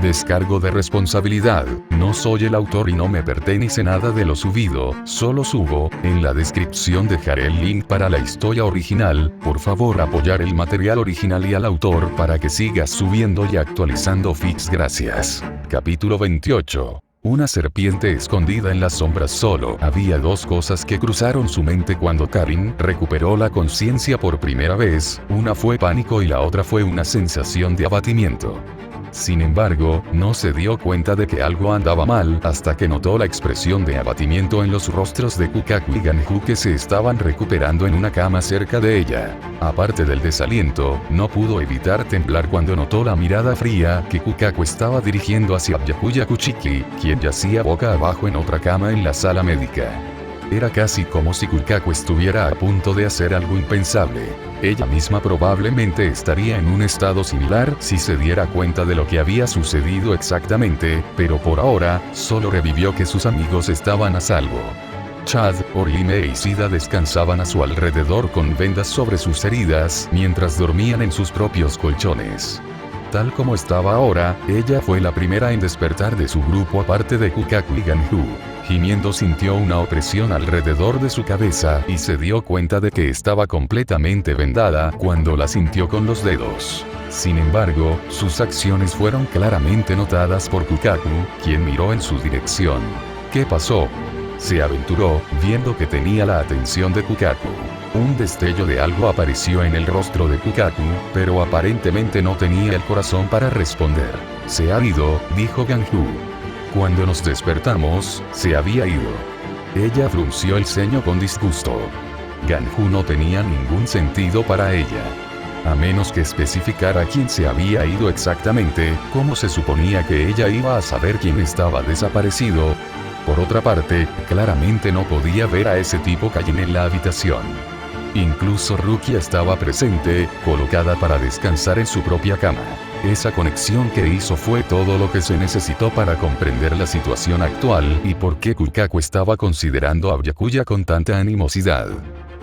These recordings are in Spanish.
Descargo de responsabilidad. No soy el autor y no me pertenece nada de lo subido, solo subo. En la descripción dejaré el link para la historia original. Por favor apoyar el material original y al autor para que siga subiendo y actualizando fics. Gracias. Capítulo 28. Una serpiente escondida en las sombras. Solo había dos cosas que cruzaron su mente cuando Karin recuperó la conciencia por primera vez, una fue pánico y la otra fue una sensación de abatimiento. Sin embargo, no se dio cuenta de que algo andaba mal hasta que notó la expresión de abatimiento en los rostros de Kukaku y Ganhu que se estaban recuperando en una cama cerca de ella. Aparte del desaliento, no pudo evitar temblar cuando notó la mirada fría que Kukaku estaba dirigiendo hacia Byakuya Kuchiki, quien yacía boca abajo en otra cama en la sala médica. Era casi como si Kukaku estuviera a punto de hacer algo impensable. Ella misma probablemente estaría en un estado similar si se diera cuenta de lo que había sucedido exactamente, pero por ahora, solo revivió que sus amigos estaban a salvo. Chad, Orihime e Ishida descansaban a su alrededor con vendas sobre sus heridas mientras dormían en sus propios colchones. Tal como estaba ahora, ella fue la primera en despertar de su grupo aparte de Kukaku y Ganhu. Gimiendo sintió una opresión alrededor de su cabeza y se dio cuenta de que estaba completamente vendada cuando la sintió con los dedos. Sin embargo, sus acciones fueron claramente notadas por Kukaku, quien miró en su dirección. ¿Qué pasó?, se aventuró, viendo que tenía la atención de Kukaku. Un destello de algo apareció en el rostro de Kukaku, pero aparentemente no tenía el corazón para responder. Se ha ido, dijo Ganhu. Cuando nos despertamos, se había ido. Ella frunció el ceño con disgusto. Ganhu no tenía ningún sentido para ella. A menos que especificara quién se había ido exactamente, ¿cómo se suponía que ella iba a saber quién estaba desaparecido? Por otra parte, claramente no podía ver a ese tipo Kain en la habitación. Incluso Rukia estaba presente, colocada para descansar en su propia cama. Esa conexión que hizo fue todo lo que se necesitó para comprender la situación actual y por qué Kukaku estaba considerando a Byakuya con tanta animosidad.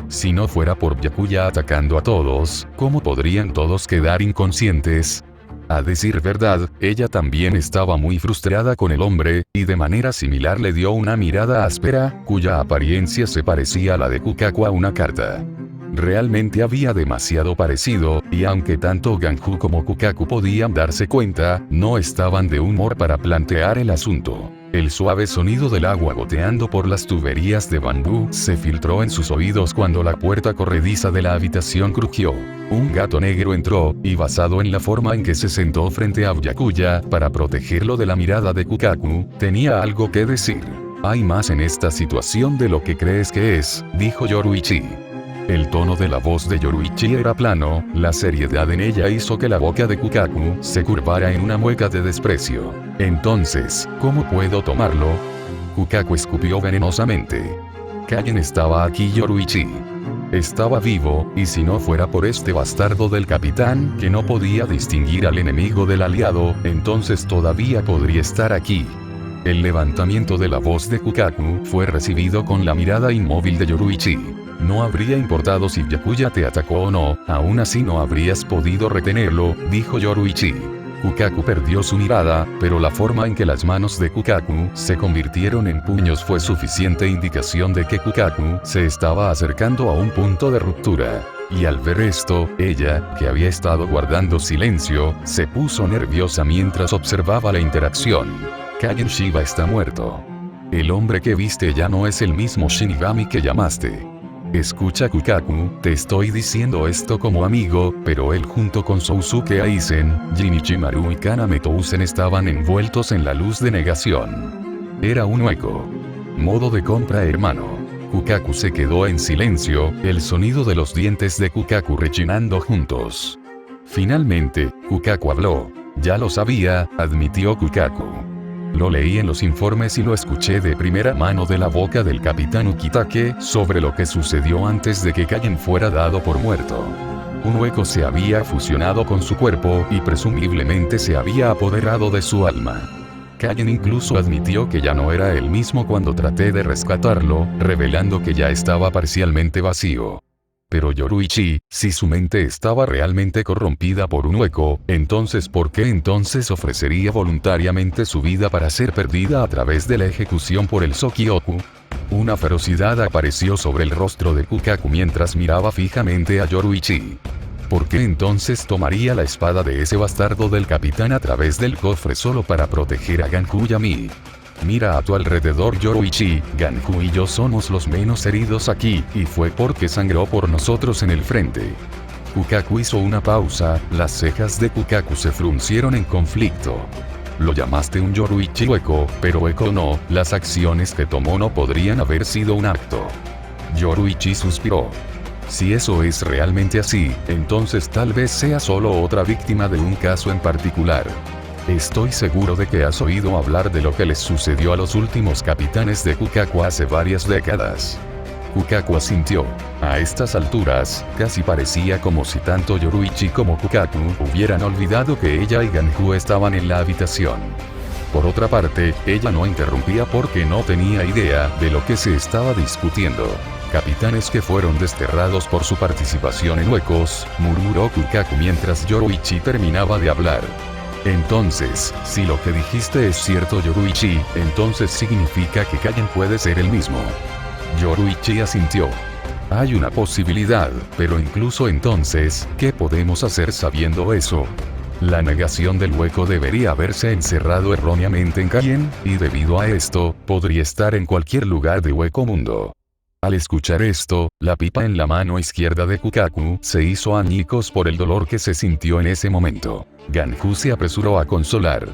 Si no fuera por Byakuya atacando a todos, ¿cómo podrían todos quedar inconscientes? A decir verdad, ella también estaba muy frustrada con el hombre, y de manera similar le dio una mirada áspera, cuya apariencia se parecía a la de Kukaku a una carta. Realmente había demasiado parecido, y aunque tanto Ganhu como Kukaku podían darse cuenta, no estaban de humor para plantear el asunto. El suave sonido del agua goteando por las tuberías de bambú se filtró en sus oídos cuando la puerta corrediza de la habitación crujió. Un gato negro entró, y basado en la forma en que se sentó frente a Byakuya para protegerlo de la mirada de Kukaku, tenía algo que decir. Hay más en esta situación de lo que crees que es, dijo Yoruichi. El tono de la voz de Yoruichi era plano, la seriedad en ella hizo que la boca de Kukaku se curvara en una mueca de desprecio. Entonces, ¿cómo puedo tomarlo? Kukaku escupió venenosamente. Kain estaba aquí. Yoruichi estaba vivo, y si no fuera por este bastardo del capitán, que no podía distinguir al enemigo del aliado, entonces todavía podría estar aquí. El levantamiento de la voz de Kukaku fue recibido con la mirada inmóvil de Yoruichi. No habría importado si Byakuya te atacó o no, aún así no habrías podido retenerlo, dijo Yoruichi. Kukaku perdió su mirada, pero la forma en que las manos de Kukaku se convirtieron en puños fue suficiente indicación de que Kukaku se estaba acercando a un punto de ruptura. Y al ver esto, ella, que había estado guardando silencio, se puso nerviosa mientras observaba la interacción. Kagen Shiba está muerto. El hombre que viste ya no es el mismo Shinigami que llamaste. Escucha Kukaku, te estoy diciendo esto como amigo, pero él junto con Sousuke Aizen, Jinichimaru y Kaname Tousen estaban envueltos en la luz de negación. Era un hueco. Modo de compra hermano. Kukaku se quedó en silencio, el sonido de los dientes de Kukaku rechinando juntos. Finalmente, Kukaku habló. Ya lo sabía, admitió Kukaku. Lo leí en los informes y lo escuché de primera mano de la boca del capitán Ukitake sobre lo que sucedió antes de que Kain fuera dado por muerto. Un hueco se había fusionado con su cuerpo y presumiblemente se había apoderado de su alma. Kain incluso admitió que ya no era el mismo cuando traté de rescatarlo, revelando que ya estaba parcialmente vacío. Pero Yoruichi, si su mente estaba realmente corrompida por un hueco, entonces ¿por qué entonces ofrecería voluntariamente su vida para ser perdida a través de la ejecución por el Sokioku? Una ferocidad apareció sobre el rostro de Kukaku mientras miraba fijamente a Yoruichi. ¿Por qué entonces tomaría la espada de ese bastardo del capitán a través del cofre solo para proteger a Ganju y a mí? Mira a tu alrededor, Yoruichi, Ganju y yo somos los menos heridos aquí, y fue porque sangró por nosotros en el frente. Kukaku hizo una pausa, las cejas de Kukaku se fruncieron en conflicto. Lo llamaste un Yoruichi hueco, pero hueco no, las acciones que tomó no podrían haber sido un acto. Yoruichi suspiró. Si eso es realmente así, entonces tal vez sea solo otra víctima de un caso en particular. Estoy seguro de que has oído hablar de lo que les sucedió a los últimos capitanes de Kukaku hace varias décadas. Kukaku asintió. A estas alturas, casi parecía como si tanto Yoruichi como Kukaku hubieran olvidado que ella y Ganju estaban en la habitación. Por otra parte, ella no interrumpía porque no tenía idea de lo que se estaba discutiendo. Capitanes que fueron desterrados por su participación en huecos, murmuró Kukaku mientras Yoruichi terminaba de hablar. Entonces, si lo que dijiste es cierto, Yoruichi, entonces significa que Kaien puede ser el mismo. Yoruichi asintió. Hay una posibilidad, pero incluso entonces, ¿qué podemos hacer sabiendo eso? La negación del hueco debería haberse encerrado erróneamente en Kaien, y debido a esto, podría estar en cualquier lugar de Hueco Mundo. Al escuchar esto, la pipa en la mano izquierda de Kukaku se hizo añicos por el dolor que se sintió en ese momento. Ganju se apresuró a consolar.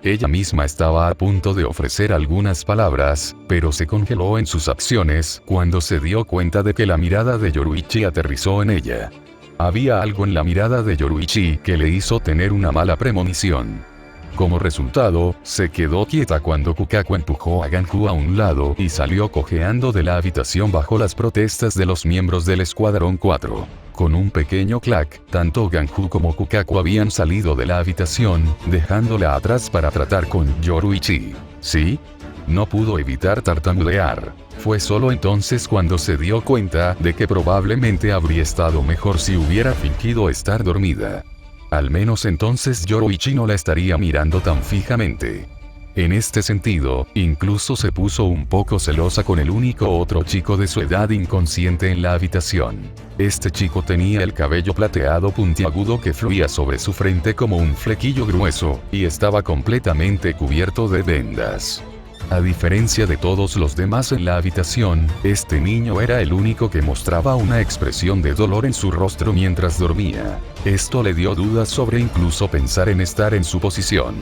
Ella misma estaba a punto de ofrecer algunas palabras, pero se congeló en sus acciones cuando se dio cuenta de que la mirada de Yoruichi aterrizó en ella. Había algo en la mirada de Yoruichi que le hizo tener una mala premonición. Como resultado, se quedó quieta cuando Kukaku empujó a Ganju a un lado y salió cojeando de la habitación bajo las protestas de los miembros del Escuadrón 4. Con un pequeño clac, tanto Ganju como Kukaku habían salido de la habitación, dejándola atrás para tratar con Yoruichi. ¿Sí? No pudo evitar tartamudear. Fue solo entonces cuando se dio cuenta de que probablemente habría estado mejor si hubiera fingido estar dormida. Al menos entonces Yoruichi no la estaría mirando tan fijamente. En este sentido, incluso se puso un poco celosa con el único otro chico de su edad inconsciente en la habitación. Este chico tenía el cabello plateado puntiagudo que fluía sobre su frente como un flequillo grueso, y estaba completamente cubierto de vendas. A diferencia de todos los demás en la habitación, este niño era el único que mostraba una expresión de dolor en su rostro mientras dormía. Esto le dio dudas sobre incluso pensar en estar en su posición.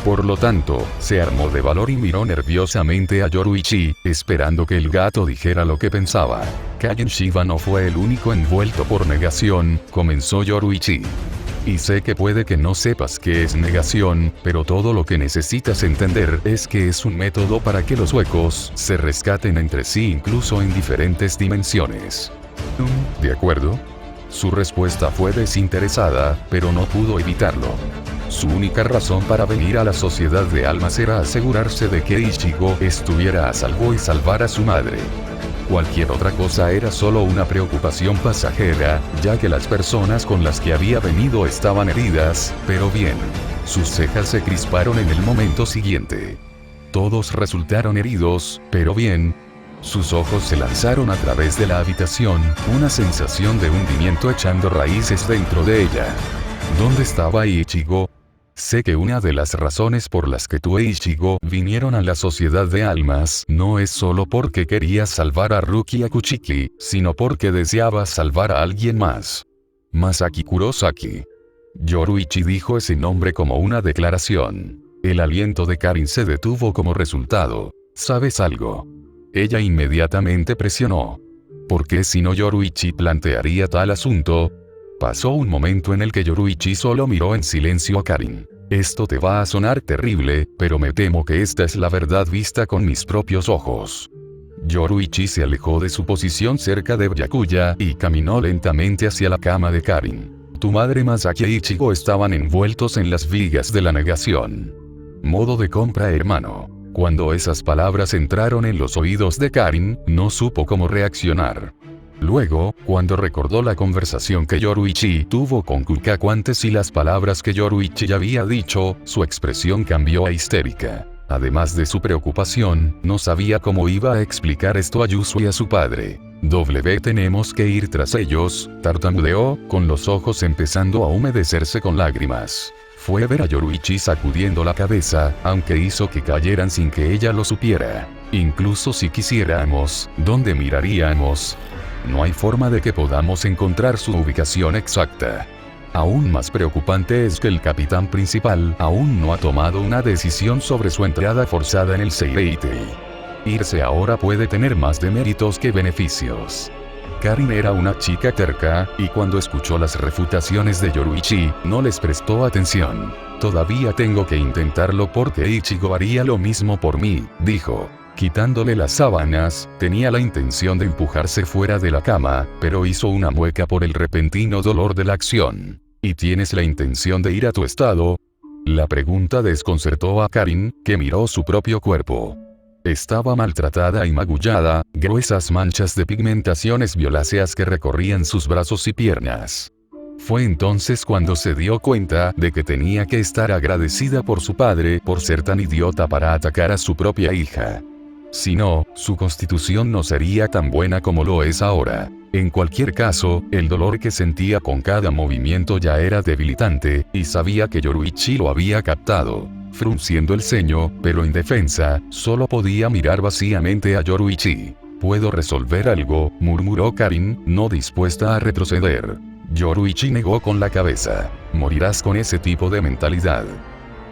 Por lo tanto, se armó de valor y miró nerviosamente a Yoruichi, esperando que el gato dijera lo que pensaba. Kaien Shiba no fue el único envuelto por negación, comenzó Yoruichi. Y sé que puede que no sepas qué es negación, pero todo lo que necesitas entender es que es un método para que los huecos se rescaten entre sí incluso en diferentes dimensiones. ¿De acuerdo? Su respuesta fue desinteresada, pero no pudo evitarlo. Su única razón para venir a la Sociedad de Almas era asegurarse de que Ichigo estuviera a salvo y salvar a su madre. Cualquier otra cosa era solo una preocupación pasajera, ya que las personas con las que había venido estaban heridas, pero bien. Sus cejas se crisparon en el momento siguiente. Todos resultaron heridos, pero bien. Sus ojos se lanzaron a través de la habitación, una sensación de hundimiento echando raíces dentro de ella. ¿Dónde estaba Ichigo? Sé que una de las razones por las que tú e Ichigo vinieron a la Sociedad de Almas no es solo porque querías salvar a Ruki Akuchiki, sino porque deseabas salvar a alguien más. Masaki Kurosaki. Yoruichi dijo ese nombre como una declaración. El aliento de Karin se detuvo como resultado. ¿Sabes algo? Ella inmediatamente presionó. ¿Por qué si no Yoruichi plantearía tal asunto? Pasó un momento en el que Yoruichi solo miró en silencio a Karin. Esto te va a sonar terrible, pero me temo que esta es la verdad vista con mis propios ojos. Yoruichi se alejó de su posición cerca de Byakuya y caminó lentamente hacia la cama de Karin. Tu madre Masaki e Ichigo estaban envueltos en las vigas de la negación. Modo de compra, hermano. Cuando esas palabras entraron en los oídos de Karin, no supo cómo reaccionar. Luego, cuando recordó la conversación que Yoruichi tuvo con Kukaku antes y las palabras que Yoruichi había dicho, su expresión cambió a histérica. Además de su preocupación, no sabía cómo iba a explicar esto a Yusu y a su padre. Tenemos que ir tras ellos, tartamudeó, con los ojos empezando a humedecerse con lágrimas. Fue a ver a Yoruichi sacudiendo la cabeza, aunque hizo que cayeran sin que ella lo supiera. Incluso si quisiéramos, ¿dónde miraríamos? No hay forma de que podamos encontrar su ubicación exacta. Aún más preocupante es que el capitán principal aún no ha tomado una decisión sobre su entrada forzada en el Seireitei. Irse ahora puede tener más deméritos que beneficios. Karin era una chica terca, y cuando escuchó las refutaciones de Yoruichi, no les prestó atención. Todavía tengo que intentarlo porque Ichigo haría lo mismo por mí, dijo. Quitándole las sábanas, tenía la intención de empujarse fuera de la cama, pero hizo una mueca por el repentino dolor de la acción. ¿Y tienes la intención de ir a tu estado? La pregunta desconcertó a Karin, que miró su propio cuerpo. Estaba maltratada y magullada, gruesas manchas de pigmentaciones violáceas que recorrían sus brazos y piernas. Fue entonces cuando se dio cuenta de que tenía que estar agradecida por su padre por ser tan idiota para atacar a su propia hija. Si no, su constitución no sería tan buena como lo es ahora. En cualquier caso, el dolor que sentía con cada movimiento ya era debilitante, y sabía que Yoruichi lo había captado. Frunciendo el ceño, pero indefensa, solo podía mirar vacíamente a Yoruichi. «¿Puedo resolver algo?», murmuró Karin, no dispuesta a retroceder. Yoruichi negó con la cabeza. «Morirás con ese tipo de mentalidad».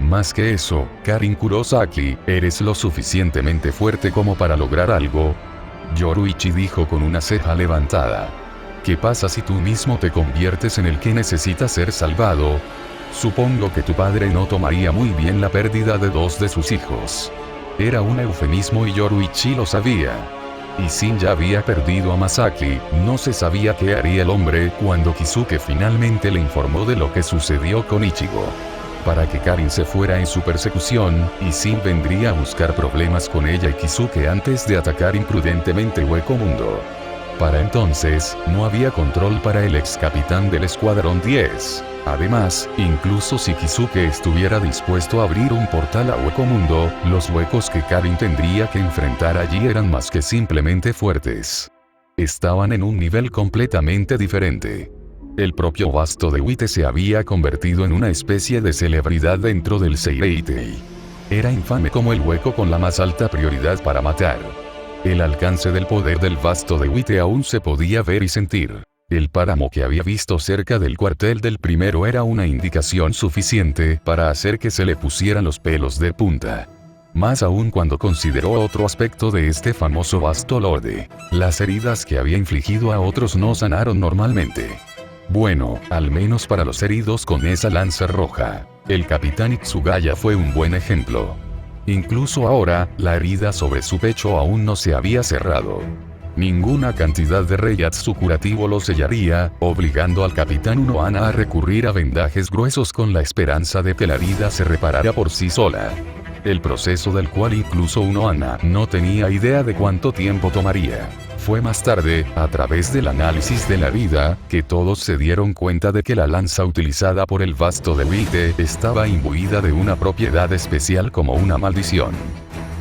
Más que eso, Karin Kurosaki, ¿eres lo suficientemente fuerte como para lograr algo? Yoruichi dijo con una ceja levantada. ¿Qué pasa si tú mismo te conviertes en el que necesita ser salvado? Supongo que tu padre no tomaría muy bien la pérdida de 2 de sus hijos. Era un eufemismo y Yoruichi lo sabía. Y Shin ya había perdido a Masaki, no se sabía qué haría el hombre cuando Kisuke finalmente le informó de lo que sucedió con Ichigo. Para que Karin se fuera en su persecución, y Shin vendría a buscar problemas con ella y Kisuke antes de atacar imprudentemente Hueco Mundo. Para entonces, no había control para el ex capitán del Escuadrón 10. Además, incluso si Kisuke estuviera dispuesto a abrir un portal a Hueco Mundo, los huecos que Karin tendría que enfrentar allí eran más que simplemente fuertes. Estaban en un nivel completamente diferente. El propio Basto de Wite se había convertido en una especie de celebridad dentro del Seireitei. Era infame como el hueco con la más alta prioridad para matar. El alcance del poder del Basto de Wite aún se podía ver y sentir. El páramo que había visto cerca del cuartel del primero era una indicación suficiente para hacer que se le pusieran los pelos de punta. Más aún cuando consideró otro aspecto de este famoso Basto Lorde. Las heridas que había infligido a otros no sanaron normalmente. Bueno, al menos para los heridos con esa lanza roja. El capitán Itsugaya fue un buen ejemplo. Incluso ahora, la herida sobre su pecho aún no se había cerrado. Ninguna cantidad de Reiatsu curativo lo sellaría, obligando al capitán Unohana a recurrir a vendajes gruesos con la esperanza de que la herida se reparara por sí sola. El proceso del cual incluso Unohana no tenía idea de cuánto tiempo tomaría. Fue más tarde, a través del análisis de la herida, que todos se dieron cuenta de que la lanza utilizada por el Basto de Wite estaba imbuida de una propiedad especial como una maldición.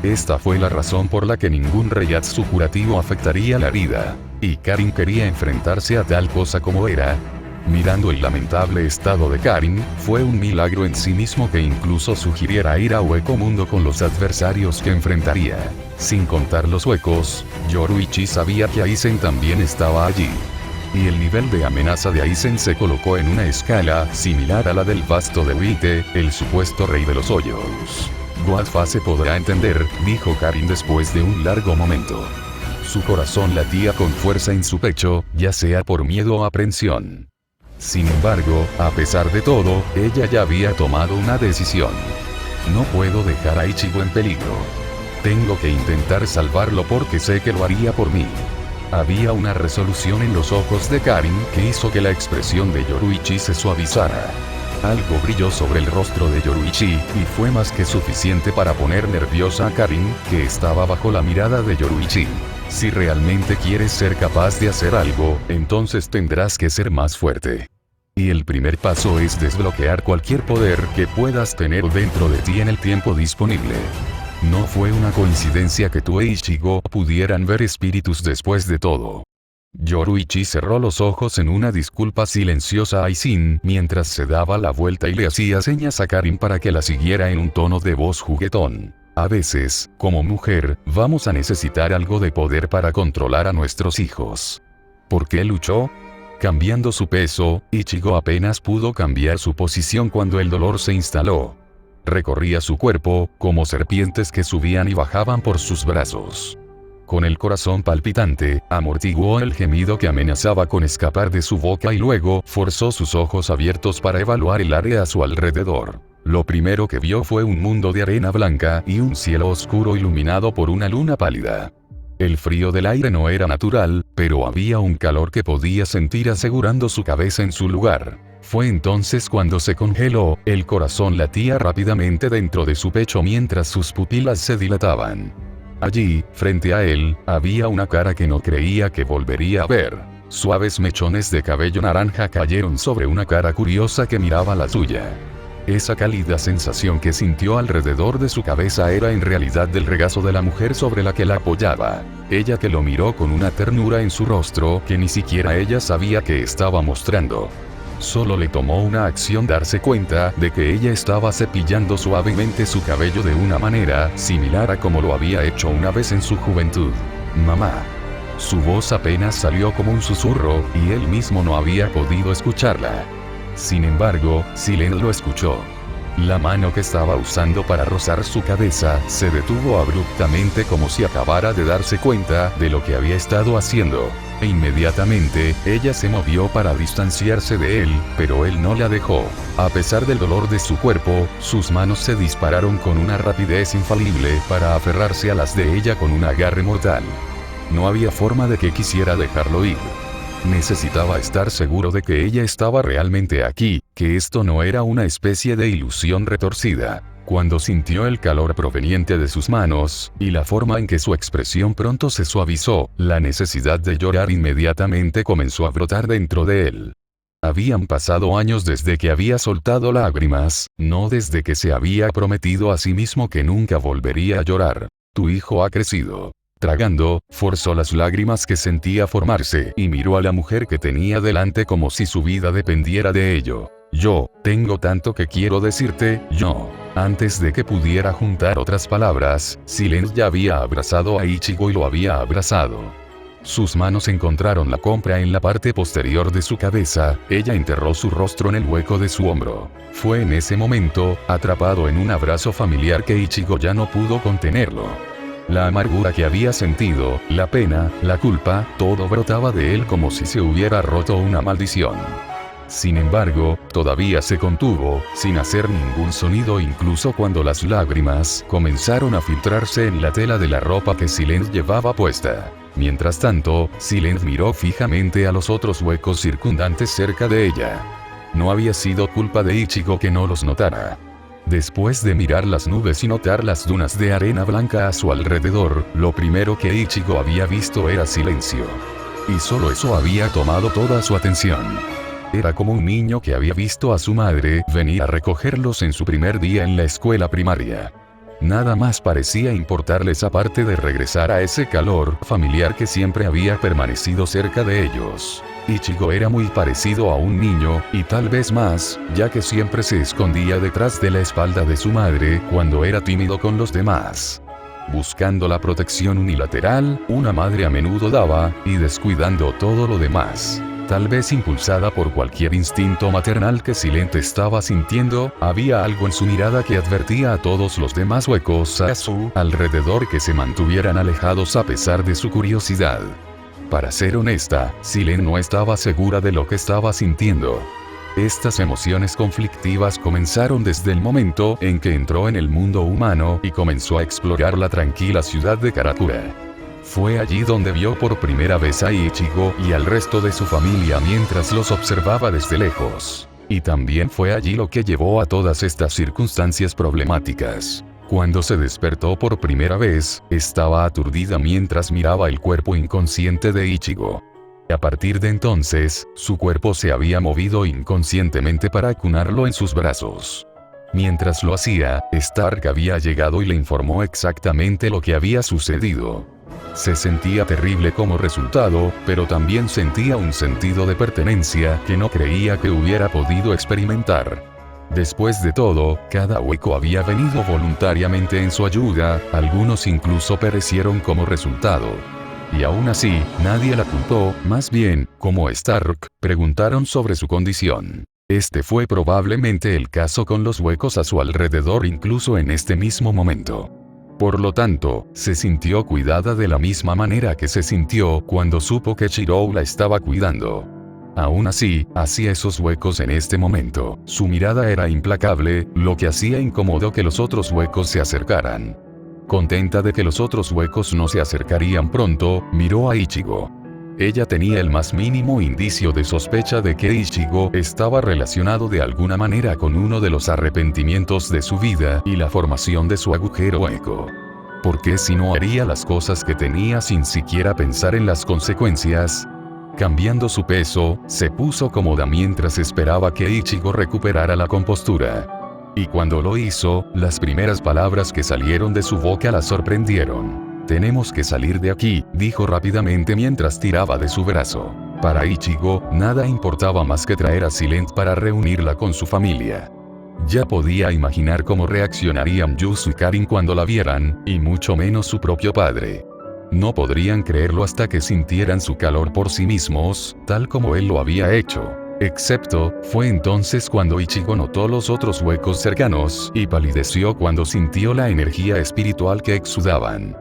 Esta fue la razón por la que ningún Reiatsu curativo afectaría la herida. Y Karin quería enfrentarse a tal cosa como era. Mirando el lamentable estado de Karin, fue un milagro en sí mismo que incluso sugiriera ir a Hueco Mundo con los adversarios que enfrentaría. Sin contar los huecos, Yoruichi sabía que Aizen también estaba allí. Y el nivel de amenaza de Aizen se colocó en una escala similar a la del Basto de Wite, el supuesto rey de los hoyos. Guadfa se podrá entender, dijo Karin después de un largo momento. Su corazón latía con fuerza en su pecho, ya sea por miedo o aprensión. Sin embargo, a pesar de todo, ella ya había tomado una decisión. No puedo dejar a Ichigo en peligro. Tengo que intentar salvarlo porque sé que lo haría por mí. Había una resolución en los ojos de Karin que hizo que la expresión de Yoruichi se suavizara. Algo brilló sobre el rostro de Yoruichi, y fue más que suficiente para poner nerviosa a Karin, que estaba bajo la mirada de Yoruichi. Si realmente quieres ser capaz de hacer algo, entonces tendrás que ser más fuerte. Y el primer paso es desbloquear cualquier poder que puedas tener dentro de ti en el tiempo disponible. No fue una coincidencia que tú e Ichigo pudieran ver espíritus después de todo. Yoruichi cerró los ojos en una disculpa silenciosa a Aisin mientras se daba la vuelta y le hacía señas a Karin para que la siguiera en un tono de voz juguetón. A veces, como mujer, vamos a necesitar algo de poder para controlar a nuestros hijos. ¿Por qué luchó? Cambiando su peso, Ichigo apenas pudo cambiar su posición cuando el dolor se instaló. Recorría su cuerpo, como serpientes que subían y bajaban por sus brazos. Con el corazón palpitante, amortiguó el gemido que amenazaba con escapar de su boca y luego forzó sus ojos abiertos para evaluar el área a su alrededor. Lo primero que vio fue un mundo de arena blanca y un cielo oscuro iluminado por una luna pálida. El frío del aire no era natural, pero había un calor que podía sentir asegurando su cabeza en su lugar. Fue entonces cuando se congeló, el corazón latía rápidamente dentro de su pecho mientras sus pupilas se dilataban. Allí, frente a él, había una cara que no creía que volvería a ver. Suaves mechones de cabello naranja cayeron sobre una cara curiosa que miraba la suya. Esa cálida sensación que sintió alrededor de su cabeza era en realidad del regazo de la mujer sobre la que la apoyaba. Ella que lo miró con una ternura en su rostro que ni siquiera ella sabía que estaba mostrando. Solo le tomó una acción darse cuenta de que ella estaba cepillando suavemente su cabello de una manera similar a como lo había hecho una vez en su juventud. «Mamá». Su voz apenas salió como un susurro, y él mismo no había podido escucharla. Sin embargo, Silen lo escuchó. La mano que estaba usando para rozar su cabeza se detuvo abruptamente como si acabara de darse cuenta de lo que había estado haciendo. E inmediatamente, ella se movió para distanciarse de él, pero él no la dejó. A pesar del dolor de su cuerpo, sus manos se dispararon con una rapidez infalible para aferrarse a las de ella con un agarre mortal. No había forma de que quisiera dejarlo ir. Necesitaba estar seguro de que ella estaba realmente aquí, que esto no era una especie de ilusión retorcida. Cuando sintió el calor proveniente de sus manos, y la forma en que su expresión pronto se suavizó, la necesidad de llorar inmediatamente comenzó a brotar dentro de él. Habían pasado años desde que había soltado lágrimas, no desde que se había prometido a sí mismo que nunca volvería a llorar. Tu hijo ha crecido. Tragando, forzó las lágrimas que sentía formarse y miró a la mujer que tenía delante como si su vida dependiera de ello. Yo, tengo tanto que quiero decirte, yo. Antes de que pudiera juntar otras palabras, Silen ya había abrazado a Ichigo y lo había abrazado. Sus manos encontraron la compra en la parte posterior de su cabeza, ella enterró su rostro en el hueco de su hombro. Fue en ese momento, atrapado en un abrazo familiar que Ichigo ya no pudo contenerlo. La amargura que había sentido, la pena, la culpa, todo brotaba de él como si se hubiera roto una maldición. Sin embargo, todavía se contuvo, sin hacer ningún sonido incluso cuando las lágrimas comenzaron a filtrarse en la tela de la ropa que Silen llevaba puesta. Mientras tanto, Silen miró fijamente a los otros huecos circundantes cerca de ella. No había sido culpa de Ichigo que no los notara. Después de mirar las nubes y notar las dunas de arena blanca a su alrededor, lo primero que Ichigo había visto era silencio. Y solo eso había tomado toda su atención. Era como un niño que había visto a su madre venir a recogerlos en su primer día en la escuela primaria. Nada más parecía importarles aparte de regresar a ese calor familiar que siempre había permanecido cerca de ellos. Ichigo era muy parecido a un niño, y tal vez más, ya que siempre se escondía detrás de la espalda de su madre cuando era tímido con los demás. Buscando la protección unilateral, una madre a menudo daba, y descuidando todo lo demás. Tal vez impulsada por cualquier instinto maternal que Silen estaba sintiendo, había algo en su mirada que advertía a todos los demás huecos a su alrededor que se mantuvieran alejados a pesar de su curiosidad. Para ser honesta, Silen no estaba segura de lo que estaba sintiendo. Estas emociones conflictivas comenzaron desde el momento en que entró en el mundo humano y comenzó a explorar la tranquila ciudad de Karakura. Fue allí donde vio por primera vez a Ichigo y al resto de su familia mientras los observaba desde lejos. Y también fue allí lo que llevó a todas estas circunstancias problemáticas. Cuando se despertó por primera vez, estaba aturdida mientras miraba el cuerpo inconsciente de Ichigo. A partir de entonces, su cuerpo se había movido inconscientemente para acunarlo en sus brazos. Mientras lo hacía, Stark había llegado y le informó exactamente lo que había sucedido. Se sentía terrible como resultado, pero también sentía un sentido de pertenencia que no creía que hubiera podido experimentar. Después de todo, cada hueco había venido voluntariamente en su ayuda, algunos incluso perecieron como resultado. Y aún así, nadie la culpó, más bien, como Stark, preguntaron sobre su condición. Este fue probablemente el caso con los huecos a su alrededor incluso en este mismo momento. Por lo tanto, se sintió cuidada de la misma manera que se sintió cuando supo que Chirou la estaba cuidando. Aún así, hacía esos huecos en este momento. Su mirada era implacable, lo que hacía incómodo que los otros huecos se acercaran. Contenta de que los otros huecos no se acercarían pronto, miró a Ichigo. Ella tenía el más mínimo indicio de sospecha de que Ichigo estaba relacionado de alguna manera con uno de los arrepentimientos de su vida y la formación de su agujero eco. ¿Por qué si no haría las cosas que tenía sin siquiera pensar en las consecuencias? Cambiando su peso, se puso cómoda mientras esperaba que Ichigo recuperara la compostura. Y cuando lo hizo, las primeras palabras que salieron de su boca la sorprendieron. «Tenemos que salir de aquí», dijo rápidamente mientras tiraba de su brazo. Para Ichigo, nada importaba más que traer a Silent para reunirla con su familia. Ya podía imaginar cómo reaccionarían Yuzu y Karin cuando la vieran, y mucho menos su propio padre. No podrían creerlo hasta que sintieran su calor por sí mismos, tal como él lo había hecho. Excepto, fue entonces cuando Ichigo notó los otros huecos cercanos, y palideció cuando sintió la energía espiritual que exudaban.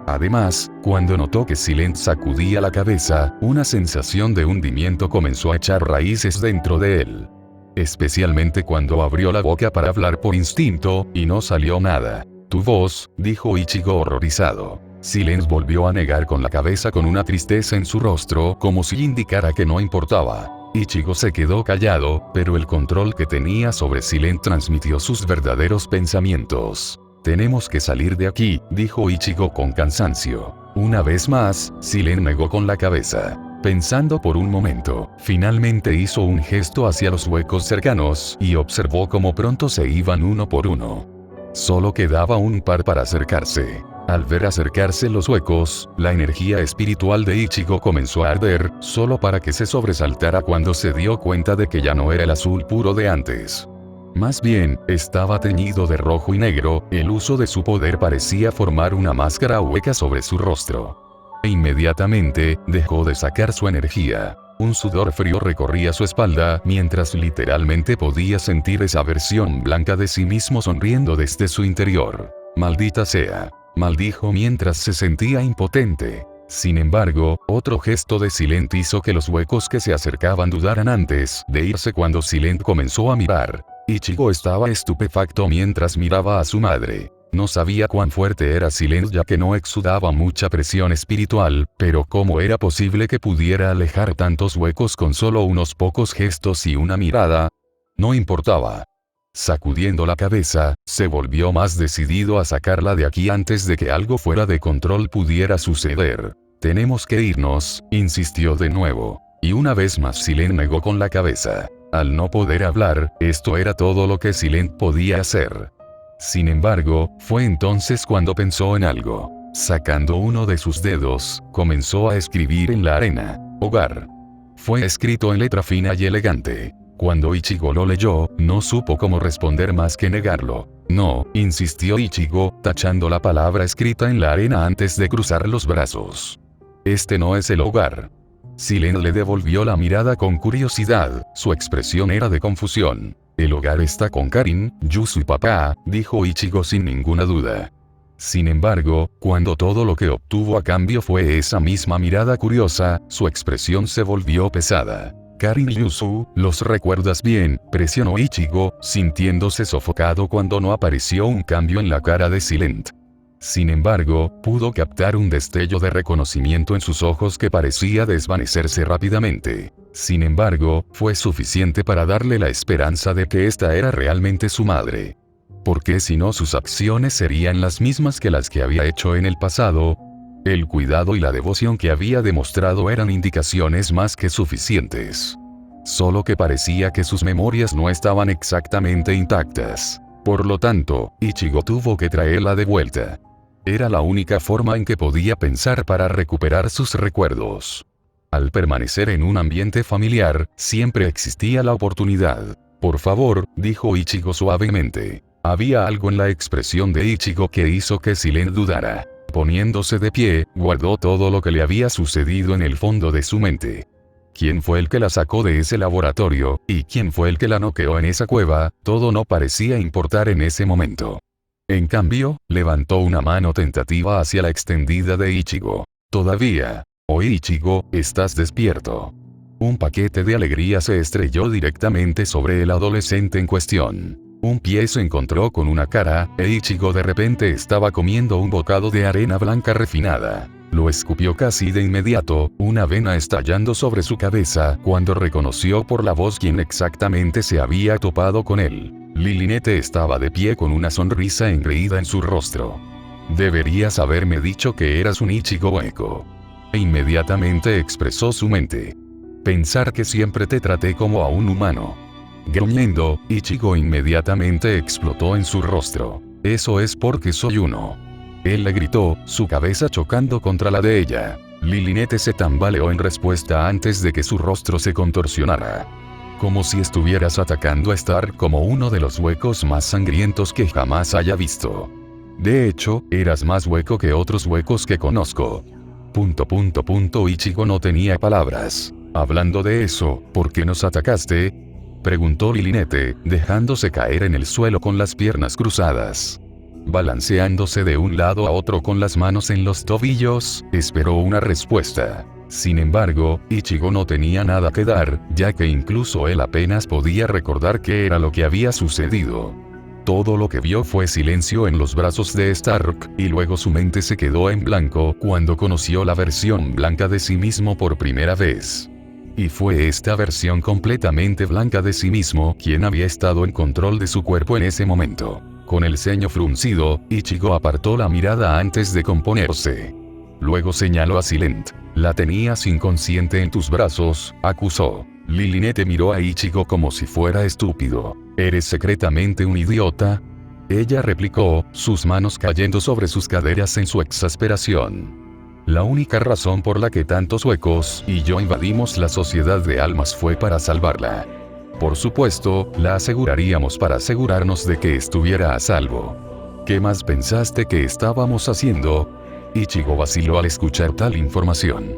Además, cuando notó que Silent sacudía la cabeza, una sensación de hundimiento comenzó a echar raíces dentro de él. Especialmente cuando abrió la boca para hablar por instinto, y no salió nada. «Tu voz», dijo Ichigo horrorizado. Silent volvió a negar con la cabeza con una tristeza en su rostro, como si indicara que no importaba. Ichigo se quedó callado, pero el control que tenía sobre Silent transmitió sus verdaderos pensamientos. «Tenemos que salir de aquí», dijo Ichigo con cansancio. Una vez más, Silent negó con la cabeza. Pensando por un momento, finalmente hizo un gesto hacia los huecos cercanos, y observó cómo pronto se iban uno por uno. Solo quedaba un par para acercarse. Al ver acercarse los huecos, la energía espiritual de Ichigo comenzó a arder, solo para que se sobresaltara cuando se dio cuenta de que ya no era el azul puro de antes. Más bien, estaba teñido de rojo y negro, el uso de su poder parecía formar una máscara hueca sobre su rostro. E inmediatamente, dejó de sacar su energía. Un sudor frío recorría su espalda, mientras literalmente podía sentir esa versión blanca de sí mismo sonriendo desde su interior. «Maldita sea», maldijo mientras se sentía impotente. Sin embargo, otro gesto de Silent hizo que los huecos que se acercaban dudaran antes de irse cuando Silent comenzó a mirar. Ichigo estaba estupefacto mientras miraba a su madre. No sabía cuán fuerte era Silent ya que no exudaba mucha presión espiritual, pero ¿cómo era posible que pudiera alejar tantos huecos con solo unos pocos gestos y una mirada? No importaba. Sacudiendo la cabeza, se volvió más decidido a sacarla de aquí antes de que algo fuera de control pudiera suceder. «Tenemos que irnos», insistió de nuevo. Y una vez más Silent negó con la cabeza. Al no poder hablar, esto era todo lo que Silent podía hacer. Sin embargo, fue entonces cuando pensó en algo. Sacando uno de sus dedos, comenzó a escribir en la arena. «Hogar». Fue escrito en letra fina y elegante. Cuando Ichigo lo leyó, no supo cómo responder más que negarlo. «No», insistió Ichigo, tachando la palabra escrita en la arena antes de cruzar los brazos. «Este no es el hogar». Silent le devolvió la mirada con curiosidad, su expresión era de confusión. «El hogar está con Karin, Yuzu y papá», dijo Ichigo sin ninguna duda. Sin embargo, cuando todo lo que obtuvo a cambio fue esa misma mirada curiosa, su expresión se volvió pesada. «Karin y Yuzu, ¿los recuerdas bien?», presionó Ichigo, sintiéndose sofocado cuando no apareció un cambio en la cara de Silent. Sin embargo, pudo captar un destello de reconocimiento en sus ojos que parecía desvanecerse rápidamente. Sin embargo, fue suficiente para darle la esperanza de que esta era realmente su madre. porque si no sus acciones serían las mismas que las que había hecho en el pasado. El cuidado y la devoción que había demostrado eran indicaciones más que suficientes. Solo que parecía que sus memorias no estaban exactamente intactas. Por lo tanto, Ichigo tuvo que traerla de vuelta. Era la única forma en que podía pensar para recuperar sus recuerdos. Al permanecer en un ambiente familiar, siempre existía la oportunidad. Por favor, dijo Ichigo suavemente. Había algo en la expresión de Ichigo que hizo que Silent dudara. Poniéndose de pie, guardó todo lo que le había sucedido en el fondo de su mente. ¿Quién fue el que la sacó de ese laboratorio, y quién fue el que la noqueó en esa cueva? Todo no parecía importar en ese momento. En cambio, levantó una mano tentativa hacia la extendida de Ichigo. Todavía. Oh Ichigo, estás despierto. Un paquete de alegría se estrelló directamente sobre el adolescente en cuestión. Un pie se encontró con una cara, e Ichigo de repente estaba comiendo un bocado de arena blanca refinada. Lo escupió casi de inmediato, una vena estallando sobre su cabeza, cuando reconoció por la voz quién exactamente se había topado con él. Lilinete estaba de pie con una sonrisa engreída en su rostro. Deberías haberme dicho que eras un Ichigo hueco. E inmediatamente expresó su mente. Pensar que siempre te traté como a un humano. Gruñendo, Ichigo inmediatamente explotó en su rostro. Eso es porque soy uno. Él le gritó, su cabeza chocando contra la de ella. Lilinete se tambaleó en respuesta antes de que su rostro se contorsionara. Como si estuvieras atacando a Stark como uno de los huecos más sangrientos que jamás haya visto. De hecho, eras más hueco que otros huecos que conozco. Ichigo no tenía palabras. Hablando de eso, ¿por qué nos atacaste?, preguntó Lilinete, dejándose caer en el suelo con las piernas cruzadas. Balanceándose de un lado a otro con las manos en los tobillos, esperó una respuesta. Sin embargo, Ichigo no tenía nada que dar, ya que incluso él apenas podía recordar qué era lo que había sucedido. Todo lo que vio fue silencio en los brazos de Stark, y luego su mente se quedó en blanco cuando conoció la versión blanca de sí mismo por primera vez. Y fue esta versión completamente blanca de sí mismo quien había estado en control de su cuerpo en ese momento. Con el ceño fruncido, Ichigo apartó la mirada antes de componerse. Luego señaló a Silent. La tenías inconsciente en tus brazos, acusó. Lilinete miró a Ichigo como si fuera estúpido. ¿Eres secretamente un idiota?, ella replicó, sus manos cayendo sobre sus caderas en su exasperación. La única razón por la que tantos huecos y yo invadimos la sociedad de almas fue para salvarla. Por supuesto, la aseguraríamos para asegurarnos de que estuviera a salvo. ¿Qué más pensaste que estábamos haciendo?, Ichigo vaciló al escuchar tal información.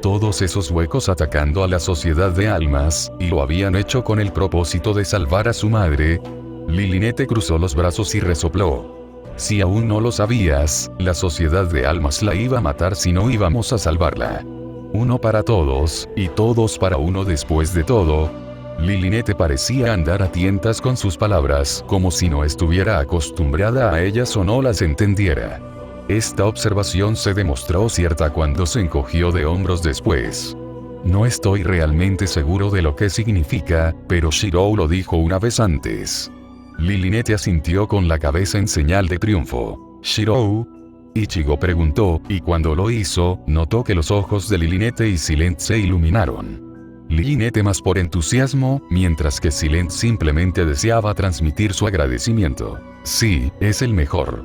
Todos esos huecos atacando a la sociedad de almas, y lo habían hecho con el propósito de salvar a su madre. Lilinete cruzó los brazos y resopló. Si aún no lo sabías, la sociedad de almas la iba a matar si no íbamos a salvarla. Uno para todos, y todos para uno después de todo. Lilinete parecía andar a tientas con sus palabras, como si no estuviera acostumbrada a ellas o no las entendiera. Esta observación se demostró cierta cuando se encogió de hombros después. No estoy realmente seguro de lo que significa, pero Shirou lo dijo una vez antes. Lilinete asintió con la cabeza en señal de triunfo. ¿Shirou?, Ichigo preguntó, y cuando lo hizo, notó que los ojos de Lilinete y Silent se iluminaron. Lilinete más por entusiasmo, mientras que Silent simplemente deseaba transmitir su agradecimiento. Sí, es el mejor.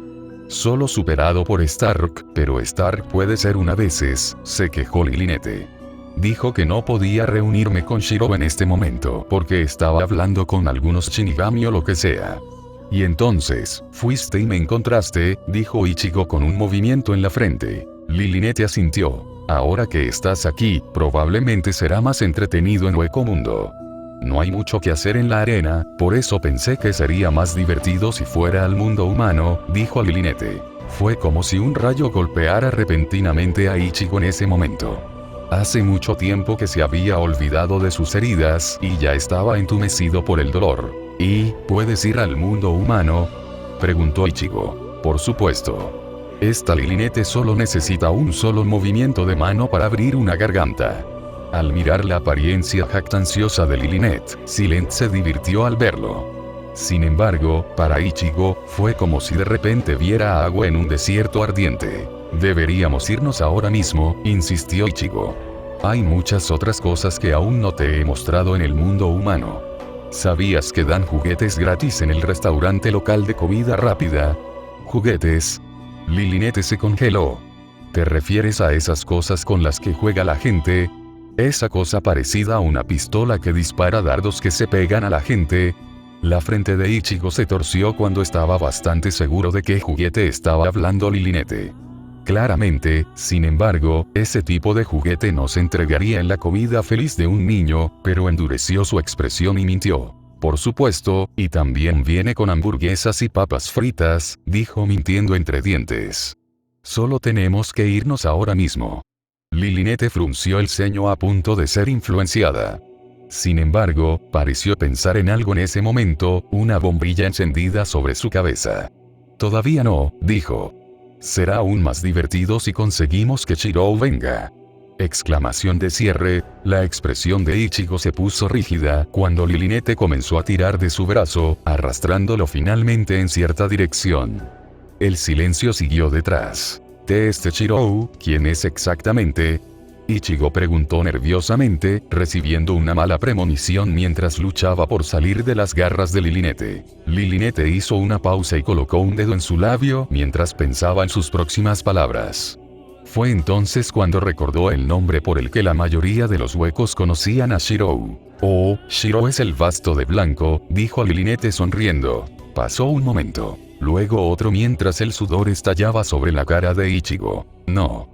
Solo superado por Stark, pero Stark puede ser una veces, se quejó Lilinete. Dijo que no podía reunirme con Shirou en este momento porque estaba hablando con algunos Shinigami o lo que sea. Y entonces, fuiste y me encontraste, dijo Ichigo con un movimiento en la frente. Lilinete asintió. Ahora que estás aquí, probablemente será más entretenido en Hueco Mundo. No hay mucho que hacer en la arena, por eso pensé que sería más divertido si fuera al mundo humano, dijo Lilinete. Fue como si un rayo golpeara repentinamente a Ichigo en ese momento. Hace mucho tiempo que se había olvidado de sus heridas y ya estaba entumecido por el dolor. ¿Y, puedes ir al mundo humano?, preguntó Ichigo. Por supuesto. Esta Lilinete solo necesita un solo movimiento de mano para abrir una garganta. Al mirar la apariencia jactanciosa de Lilinete, Silent se divirtió al verlo. Sin embargo, para Ichigo, fue como si de repente viera agua en un desierto ardiente. Deberíamos irnos ahora mismo, insistió Ichigo. Hay muchas otras cosas que aún no te he mostrado en el mundo humano. ¿Sabías que dan juguetes gratis en el restaurante local de comida rápida? ¿Juguetes? Lilinete se congeló. ¿Te refieres a esas cosas con las que juega la gente? ¿Esa cosa parecida a una pistola que dispara dardos que se pegan a la gente? La frente de Ichigo se torció cuando estaba bastante seguro de qué juguete estaba hablando Lilinete. Claramente, sin embargo, ese tipo de juguete no se entregaría en la comida feliz de un niño, pero endureció su expresión y mintió. Por supuesto, y también viene con hamburguesas y papas fritas, dijo mintiendo entre dientes. Solo tenemos que irnos ahora mismo. Lilinete frunció el ceño a punto de ser influenciada. Sin embargo, pareció pensar en algo en ese momento, una bombilla encendida sobre su cabeza. Todavía no, dijo. Será aún más divertido si conseguimos que Shirou venga. Exclamación de cierre, la expresión de Ichigo se puso rígida cuando Lilinete comenzó a tirar de su brazo, arrastrándolo finalmente en cierta dirección. El silencio siguió detrás. ¿De Shirou, quién es exactamente? Ichigo preguntó nerviosamente, recibiendo una mala premonición mientras luchaba por salir de las garras de Lilinete. Lilinete hizo una pausa y colocó un dedo en su labio mientras pensaba en sus próximas palabras. Fue entonces cuando recordó el nombre por el que la mayoría de los huecos conocían a Shirou. Oh, Shirou es el vasto de blanco, dijo Lilinete sonriendo. Pasó un momento, luego otro mientras el sudor estallaba sobre la cara de Ichigo. No.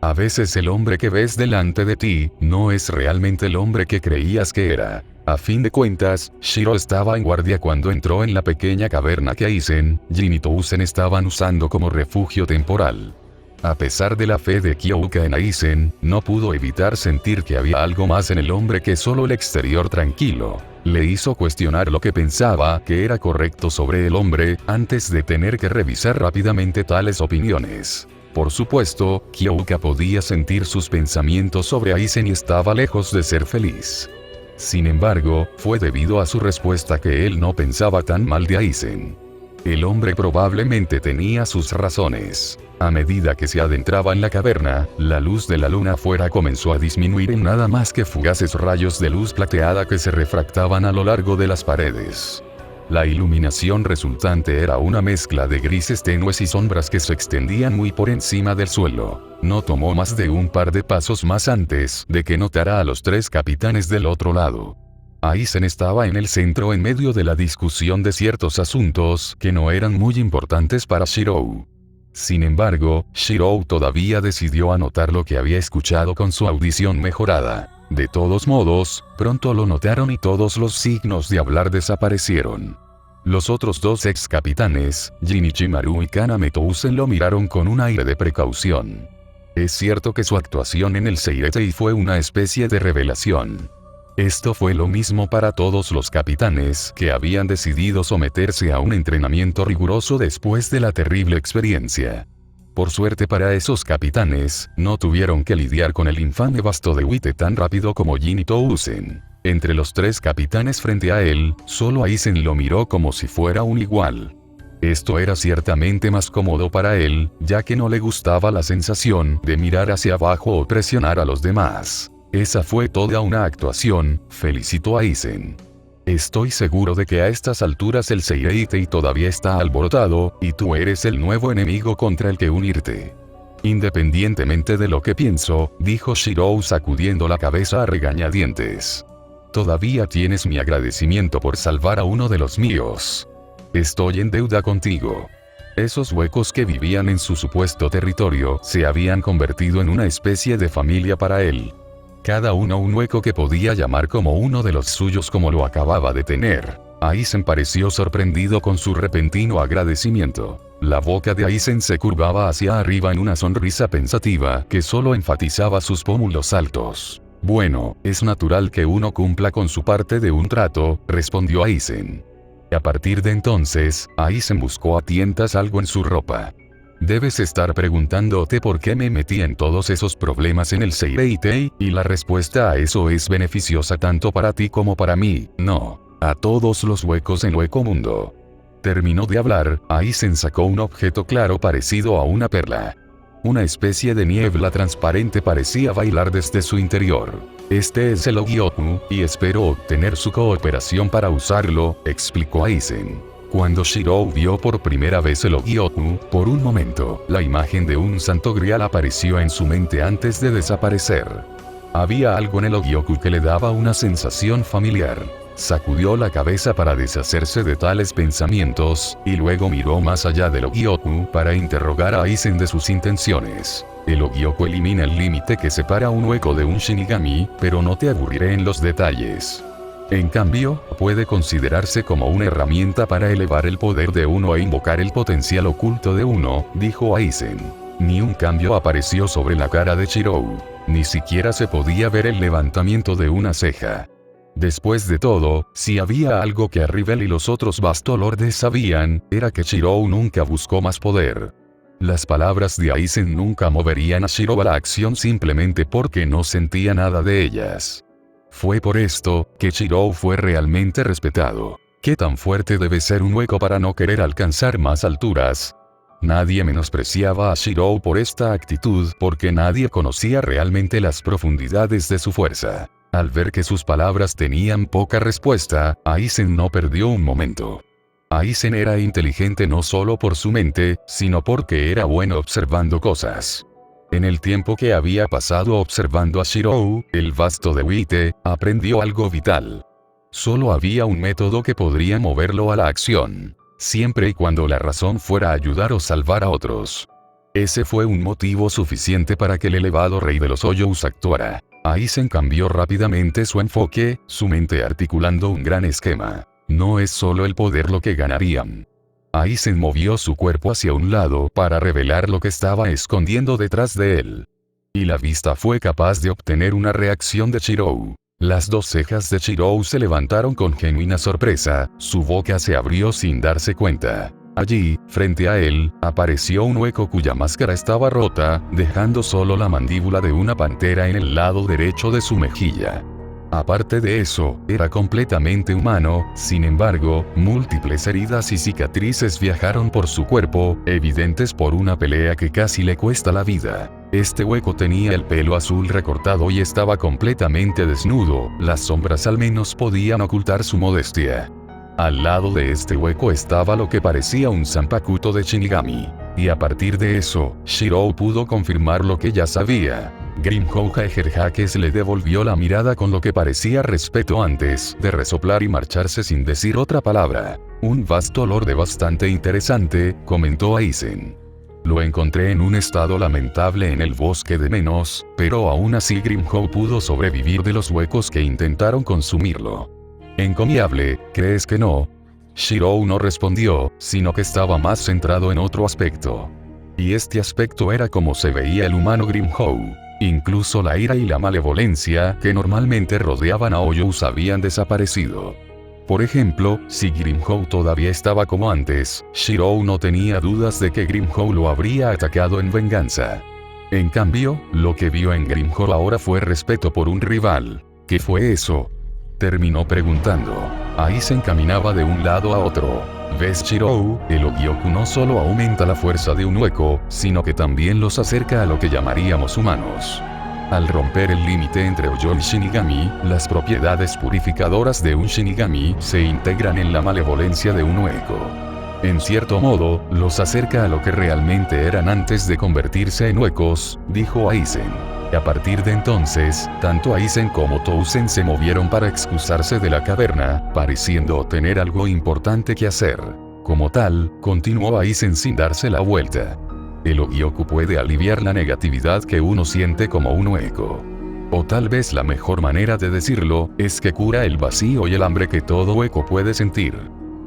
A veces el hombre que ves delante de ti, no es realmente el hombre que creías que era. A fin de cuentas, Shirou estaba en guardia cuando entró en la pequeña caverna que Aizen, Jin y Tousen estaban usando como refugio temporal. A pesar de la fe de Kyoka en Aizen, no pudo evitar sentir que había algo más en el hombre que solo el exterior tranquilo. Le hizo cuestionar lo que pensaba que era correcto sobre el hombre, antes de tener que revisar rápidamente tales opiniones. Por supuesto, Kyoka podía sentir sus pensamientos sobre Aizen y estaba lejos de ser feliz. Sin embargo, fue debido a su respuesta que él no pensaba tan mal de Aizen. El hombre probablemente tenía sus razones. A medida que se adentraba en la caverna, la luz de la luna afuera comenzó a disminuir en nada más que fugaces rayos de luz plateada que se refractaban a lo largo de las paredes. La iluminación resultante era una mezcla de grises tenues y sombras que se extendían muy por encima del suelo. No tomó más de un par de pasos más antes de que notara a los tres capitanes del otro lado. Aizen estaba en el centro en medio de la discusión de ciertos asuntos que no eran muy importantes para Shirou. Sin embargo, Shirou todavía decidió anotar lo que había escuchado con su audición mejorada. De todos modos, pronto lo notaron y todos los signos de hablar desaparecieron. Los otros dos ex capitanes, Shinichimaru y Kaname Tousen lo miraron con un aire de precaución. Es cierto que su actuación en el Seiretei fue una especie de revelación. Esto fue lo mismo para todos los capitanes que habían decidido someterse a un entrenamiento riguroso después de la terrible experiencia. Por suerte para esos capitanes, no tuvieron que lidiar con el infame basto de Wite tan rápido como Jin y Tousen. Entre los tres capitanes frente a él, solo Aizen lo miró como si fuera un igual. Esto era ciertamente más cómodo para él, ya que no le gustaba la sensación de mirar hacia abajo o presionar a los demás. Esa fue toda una actuación, felicitó a Aizen. Estoy seguro de que a estas alturas el Seireitei todavía está alborotado, y tú eres el nuevo enemigo contra el que unirte. Independientemente de lo que pienso, dijo Shirou sacudiendo la cabeza a regañadientes. Todavía tienes mi agradecimiento por salvar a uno de los míos. Estoy en deuda contigo. Esos huecos que vivían en su supuesto territorio se habían convertido en una especie de familia para él. Cada uno un hueco que podía llamar como uno de los suyos como lo acababa de tener. Aizen pareció sorprendido con su repentino agradecimiento. La boca de Aizen se curvaba hacia arriba en una sonrisa pensativa que solo enfatizaba sus pómulos altos. Bueno, es natural que uno cumpla con su parte de un trato, respondió Aizen. A partir de entonces, Aizen buscó a tientas algo en su ropa. Debes estar preguntándote por qué me metí en todos esos problemas en el Seireitei, y la respuesta a eso es beneficiosa tanto para ti como para mí. No. A todos los huecos en Hueco Mundo. Terminó de hablar, Aizen sacó un objeto claro parecido a una perla. Una especie de niebla transparente parecía bailar desde su interior. Este es el Ogyoku, y espero obtener su cooperación para usarlo, explicó Aizen. Cuando Shirou vio por primera vez el Ogyoku, por un momento, la imagen de un santo grial apareció en su mente antes de desaparecer. Había algo en el Ogyoku que le daba una sensación familiar. Sacudió la cabeza para deshacerse de tales pensamientos, y luego miró más allá del Ogyoku para interrogar a Aizen de sus intenciones. El Ogyoku elimina el límite que separa un hueco de un Shinigami, pero no te aburriré en los detalles. En cambio, puede considerarse como una herramienta para elevar el poder de uno e invocar el potencial oculto de uno, dijo Aizen. Ni un cambio apareció sobre la cara de Shirou. Ni siquiera se podía ver el levantamiento de una ceja. Después de todo, si había algo que Arribel y los otros Bastolordes sabían, era que Shirou nunca buscó más poder. Las palabras de Aizen nunca moverían a Shirou a la acción simplemente porque no sentía nada de ellas. Fue por esto que Shirou fue realmente respetado. ¿Qué tan fuerte debe ser un hueco para no querer alcanzar más alturas? Nadie menospreciaba a Shirou por esta actitud porque nadie conocía realmente las profundidades de su fuerza. Al ver que sus palabras tenían poca respuesta, Aizen no perdió un momento. Aizen era inteligente no solo por su mente, sino porque era bueno observando cosas. En el tiempo que había pasado observando a Shirou, el vasto de Wite, aprendió algo vital. Solo había un método que podría moverlo a la acción, siempre y cuando la razón fuera ayudar o salvar a otros. Ese fue un motivo suficiente para que el elevado rey de los Hoyous actuara. Aizen cambió rápidamente su enfoque, su mente articulando un gran esquema. No es solo el poder lo que ganarían. Aizen movió su cuerpo hacia un lado para revelar lo que estaba escondiendo detrás de él. Y la vista fue capaz de obtener una reacción de Shirou. Las dos cejas de Shirou se levantaron con genuina sorpresa, su boca se abrió sin darse cuenta. Allí, frente a él, apareció un hueco cuya máscara estaba rota, dejando solo la mandíbula de una pantera en el lado derecho de su mejilla. Aparte de eso, era completamente humano, sin embargo, múltiples heridas y cicatrices viajaron por su cuerpo, evidentes por una pelea que casi le cuesta la vida. Este hueco tenía el pelo azul recortado y estaba completamente desnudo, las sombras al menos podían ocultar su modestia. Al lado de este hueco estaba lo que parecía un Zanpakuto de Shinigami. Y a partir de eso, Shirou pudo confirmar lo que ya sabía. Grimhou Jaegerhakes le devolvió la mirada con lo que parecía respeto antes de resoplar y marcharse sin decir otra palabra. Un vasto lorde bastante interesante, comentó Aizen. Lo encontré en un estado lamentable en el bosque de Menos, pero aún así Grimhou pudo sobrevivir de los huecos que intentaron consumirlo. Encomiable, ¿crees que no? Shirou no respondió, sino que estaba más centrado en otro aspecto. Y este aspecto era como se veía el humano Grimhou. Incluso la ira y la malevolencia que normalmente rodeaban a Hoyous habían desaparecido. Por ejemplo, si Grimhou todavía estaba como antes, Shirou no tenía dudas de que Grimhou lo habría atacado en venganza. En cambio, lo que vio en Grimhou ahora fue respeto por un rival. ¿Qué fue eso? Terminó preguntando. Aizen caminaba de un lado a otro. ¿Ves, Shirou? El Ogyoku no solo aumenta la fuerza de un hueco, sino que también los acerca a lo que llamaríamos humanos. Al romper el límite entre Hoyo y Shinigami, las propiedades purificadoras de un Shinigami se integran en la malevolencia de un hueco. En cierto modo, los acerca a lo que realmente eran antes de convertirse en huecos, dijo Aizen. Y a partir de entonces, tanto Aizen como Tousen se movieron para excusarse de la caverna, pareciendo tener algo importante que hacer. Como tal, continuó Aizen sin darse la vuelta. El Ogyoku puede aliviar la negatividad que uno siente como un hueco. O tal vez la mejor manera de decirlo, es que cura el vacío y el hambre que todo hueco puede sentir.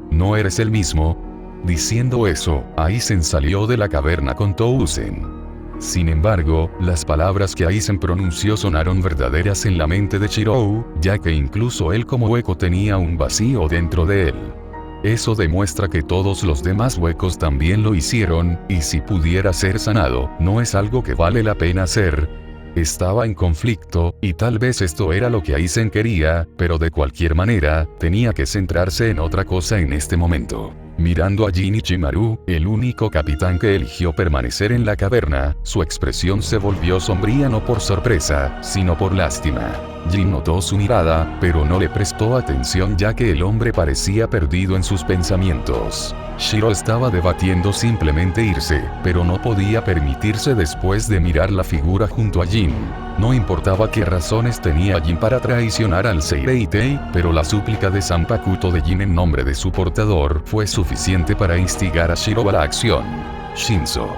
¿No eres el mismo? Diciendo eso, Aizen salió de la caverna con Tousen. Sin embargo, las palabras que Aizen pronunció sonaron verdaderas en la mente de Shirou, ya que incluso él como hueco tenía un vacío dentro de él. Eso demuestra que todos los demás huecos también lo hicieron, y si pudiera ser sanado, ¿no es algo que vale la pena hacer? Estaba en conflicto, y tal vez esto era lo que Aizen quería, pero de cualquier manera, tenía que centrarse en otra cosa en este momento. Mirando a Jin Ichimaru, el único capitán que eligió permanecer en la caverna, su expresión se volvió sombría no por sorpresa, sino por lástima. Jin notó su mirada, pero no le prestó atención ya que el hombre parecía perdido en sus pensamientos. Shiro estaba debatiendo simplemente irse, pero no podía permitirse después de mirar la figura junto a Jin. No importaba qué razones tenía Jin para traicionar al Seireitei, pero la súplica de Zanpakuto de Jin en nombre de su portador fue suficiente para instigar a Shiro a la acción. Shinzo.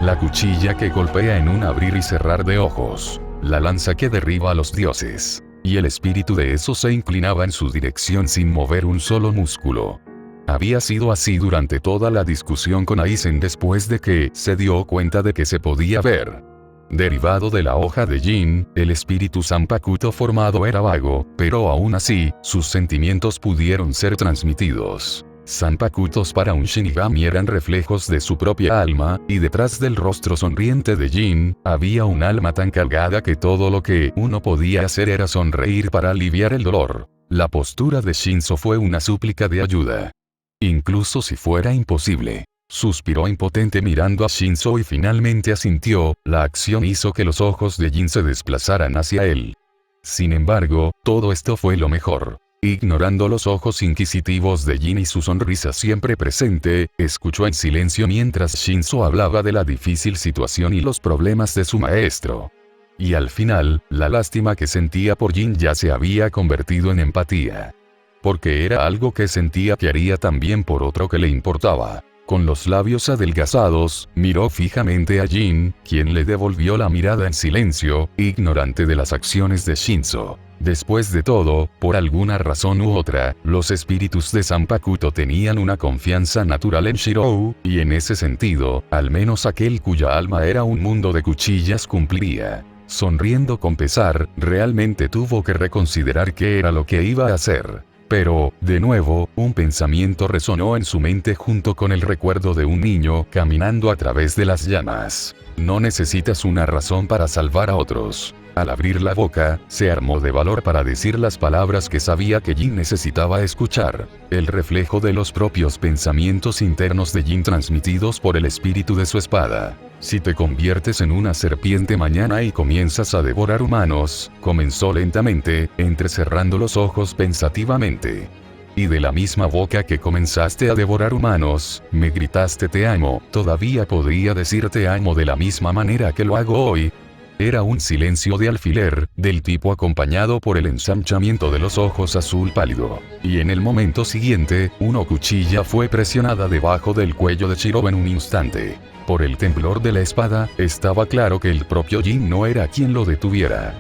La cuchilla que golpea en un abrir y cerrar de ojos. La lanza que derriba a los dioses. Y el espíritu de eso se inclinaba en su dirección sin mover un solo músculo. Había sido así durante toda la discusión con Aizen después de que se dio cuenta de que se podía ver. Derivado de la hoja de Jin, el espíritu Zanpakuto formado era vago, pero aún así, sus sentimientos pudieron ser transmitidos. Zanpakutos para un Shinigami eran reflejos de su propia alma, y detrás del rostro sonriente de Jin, había un alma tan cargada que todo lo que uno podía hacer era sonreír para aliviar el dolor. La postura de Shinzo fue una súplica de ayuda. Incluso si fuera imposible. Suspiró impotente mirando a Shinzo y finalmente asintió, la acción hizo que los ojos de Jin se desplazaran hacia él. Sin embargo, todo esto fue lo mejor. Ignorando los ojos inquisitivos de Jin y su sonrisa siempre presente, escuchó en silencio mientras Shinzo hablaba de la difícil situación y los problemas de su maestro. Y al final, la lástima que sentía por Jin ya se había convertido en empatía. Porque era algo que sentía que haría también por otro que le importaba. Con los labios adelgazados, miró fijamente a Jin, quien le devolvió la mirada en silencio, ignorante de las acciones de Shinzo. Después de todo, por alguna razón u otra, los espíritus de Zanpakuto tenían una confianza natural en Shirou, y en ese sentido, al menos aquel cuya alma era un mundo de cuchillas cumpliría. Sonriendo con pesar, realmente tuvo que reconsiderar qué era lo que iba a hacer. Pero, de nuevo, un pensamiento resonó en su mente junto con el recuerdo de un niño caminando a través de las llamas. No necesitas una razón para salvar a otros. Al abrir la boca, se armó de valor para decir las palabras que sabía que Jin necesitaba escuchar. El reflejo de los propios pensamientos internos de Jin transmitidos por el espíritu de su espada. Si te conviertes en una serpiente mañana y comienzas a devorar humanos, comenzó lentamente, entrecerrando los ojos pensativamente. Y de la misma boca que comenzaste a devorar humanos, me gritaste te amo, todavía podría decir te amo de la misma manera que lo hago hoy. Era un silencio de alfiler, del tipo acompañado por el ensanchamiento de los ojos azul pálido. Y en el momento siguiente, una cuchilla fue presionada debajo del cuello de Shiro en un instante. Por el temblor de la espada, estaba claro que el propio Jin no era quien lo detuviera.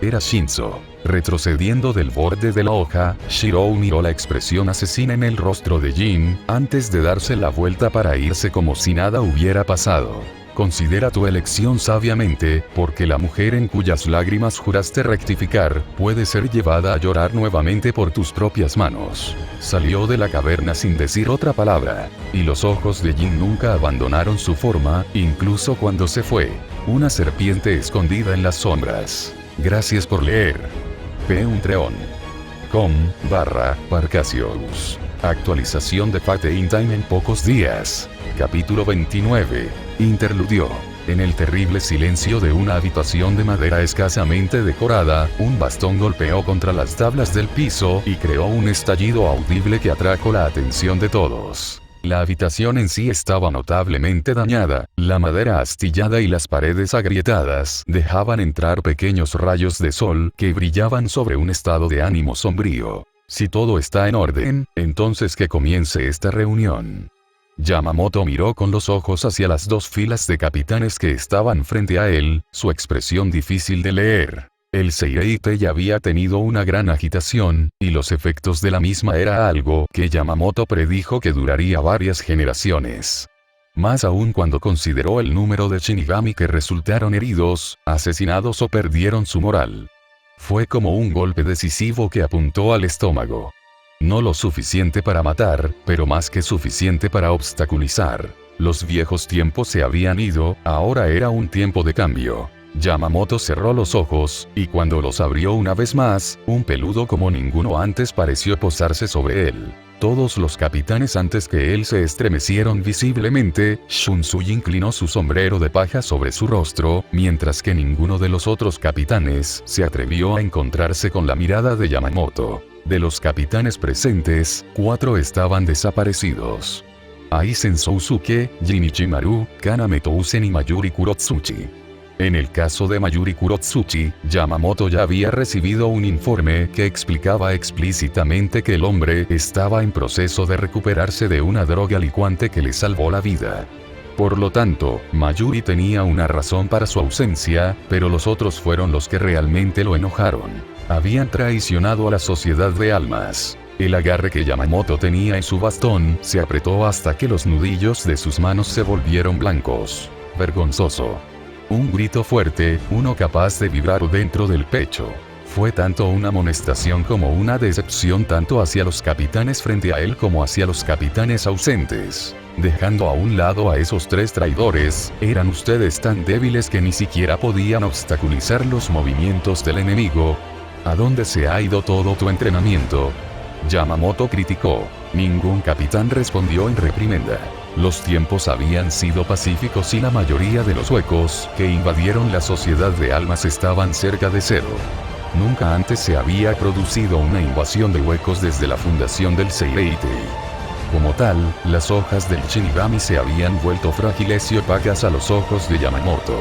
Era Shinzo. Retrocediendo del borde de la hoja, Shirou miró la expresión asesina en el rostro de Jin, antes de darse la vuelta para irse como si nada hubiera pasado. Considera tu elección sabiamente, porque la mujer en cuyas lágrimas juraste rectificar, puede ser llevada a llorar nuevamente por tus propias manos. Salió de la caverna sin decir otra palabra, y los ojos de Jin nunca abandonaron su forma, incluso cuando se fue. Una serpiente escondida en las sombras. Gracias por leer. patreon.com/Parcasius. Actualización de Fate in Time en pocos días. Capítulo 29. Interludio. En el terrible silencio de una habitación de madera escasamente decorada, un bastón golpeó contra las tablas del piso y creó un estallido audible que atrajo la atención de todos. La habitación en sí estaba notablemente dañada, la madera astillada y las paredes agrietadas dejaban entrar pequeños rayos de sol que brillaban sobre un estado de ánimo sombrío. Si todo está en orden, entonces que comience esta reunión. Yamamoto miró con los ojos hacia las dos filas de capitanes que estaban frente a él, su expresión difícil de leer. El Seireitei ya había tenido una gran agitación, y los efectos de la misma era algo que Yamamoto predijo que duraría varias generaciones. Más aún cuando consideró el número de Shinigami que resultaron heridos, asesinados o perdieron su moral. Fue como un golpe decisivo que apuntó al estómago. No lo suficiente para matar, pero más que suficiente para obstaculizar. Los viejos tiempos se habían ido, ahora era un tiempo de cambio. Yamamoto cerró los ojos, y cuando los abrió una vez más, un peludo como ninguno antes pareció posarse sobre él. Todos los capitanes antes que él se estremecieron visiblemente. Shunsui inclinó su sombrero de paja sobre su rostro, mientras que ninguno de los otros capitanes se atrevió a encontrarse con la mirada de Yamamoto. De los capitanes presentes, 4 estaban desaparecidos. Aizen Sousuke, Jinichi Maru, Kaname Tousen y Mayuri Kurotsuchi. En el caso de Mayuri Kurotsuchi, Yamamoto ya había recibido un informe que explicaba explícitamente que el hombre estaba en proceso de recuperarse de una droga licuante que le salvó la vida. Por lo tanto, Mayuri tenía una razón para su ausencia, pero los otros fueron los que realmente lo enojaron. Habían traicionado a la sociedad de almas. El agarre que Yamamoto tenía en su bastón se apretó hasta que los nudillos de sus manos se volvieron blancos. Vergonzoso. Un grito fuerte, uno capaz de vibrar dentro del pecho. Fue tanto una amonestación como una decepción tanto hacia los capitanes frente a él como hacia los capitanes ausentes. Dejando a un lado a esos 3 traidores, eran ustedes tan débiles que ni siquiera podían obstaculizar los movimientos del enemigo. ¿A dónde se ha ido todo tu entrenamiento? Yamamoto criticó. Ningún capitán respondió en reprimenda. Los tiempos habían sido pacíficos y la mayoría de los huecos que invadieron la sociedad de almas estaban cerca de cero. Nunca antes se había producido una invasión de huecos desde la fundación del Seireitei. Como tal, las hojas del Shinigami se habían vuelto frágiles y opacas a los ojos de Yamamoto.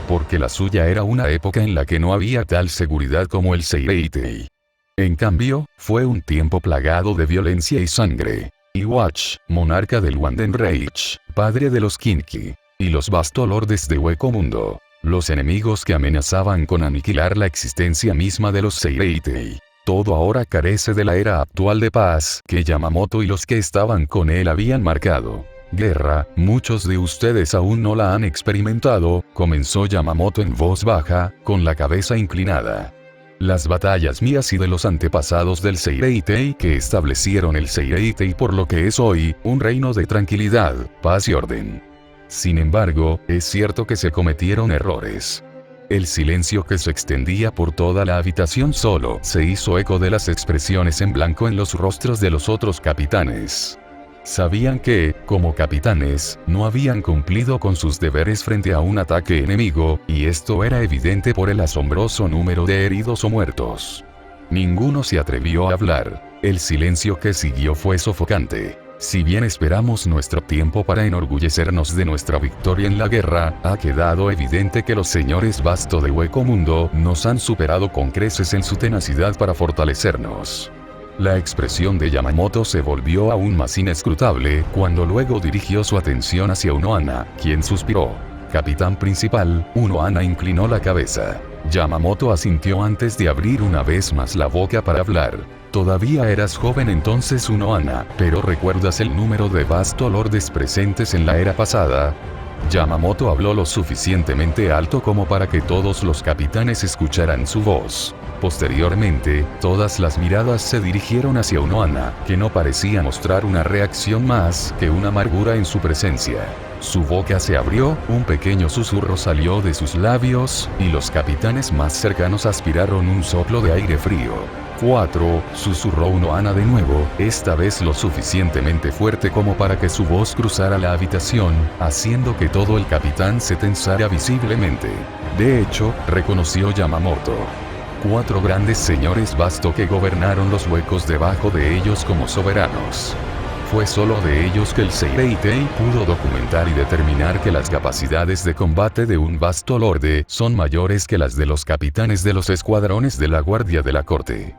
Porque la suya era una época en la que no había tal seguridad como el Seireitei. En cambio, fue un tiempo plagado de violencia y sangre. Iwatch, monarca del Wanden Reich, padre de los Kinki, y los Bastolordes de Hueco Mundo, los enemigos que amenazaban con aniquilar la existencia misma de los Seireitei. Todo ahora carece de la era actual de paz que Yamamoto y los que estaban con él habían marcado. Guerra, muchos de ustedes aún no la han experimentado, comenzó Yamamoto en voz baja, con la cabeza inclinada. Las batallas mías y de los antepasados del Seireitei que establecieron el Seireitei por lo que es hoy, un reino de tranquilidad, paz y orden. Sin embargo, es cierto que se cometieron errores. El silencio que se extendía por toda la habitación solo se hizo eco de las expresiones en blanco en los rostros de los otros capitanes. Sabían que, como capitanes, no habían cumplido con sus deberes frente a un ataque enemigo, y esto era evidente por el asombroso número de heridos o muertos. Ninguno se atrevió a hablar. El silencio que siguió fue sofocante. Si bien esperamos nuestro tiempo para enorgullecernos de nuestra victoria en la guerra, ha quedado evidente que los señores Basto de Hueco Mundo nos han superado con creces en su tenacidad para fortalecernos. La expresión de Yamamoto se volvió aún más inescrutable cuando luego dirigió su atención hacia Unohana, quien suspiró. Capitán principal, Unohana inclinó la cabeza. Yamamoto asintió antes de abrir una vez más la boca para hablar. Todavía eras joven entonces Unohana, pero ¿recuerdas el número de Bastolordes presentes en la era pasada? Yamamoto habló lo suficientemente alto como para que todos los capitanes escucharan su voz. Posteriormente, todas las miradas se dirigieron hacia Unohana, que no parecía mostrar una reacción más que una amargura en su presencia. Su boca se abrió, un pequeño susurro salió de sus labios, y los capitanes más cercanos aspiraron un soplo de aire frío. 4, susurró Unohana de nuevo, esta vez lo suficientemente fuerte como para que su voz cruzara la habitación, haciendo que todo el capitán se tensara visiblemente. De hecho, reconoció Yamamoto. 4 grandes señores Basto que gobernaron los huecos debajo de ellos como soberanos. Fue solo de ellos que el Seireitei pudo documentar y determinar que las capacidades de combate de un Bastolorde son mayores que las de los capitanes de los escuadrones de la Guardia de la Corte.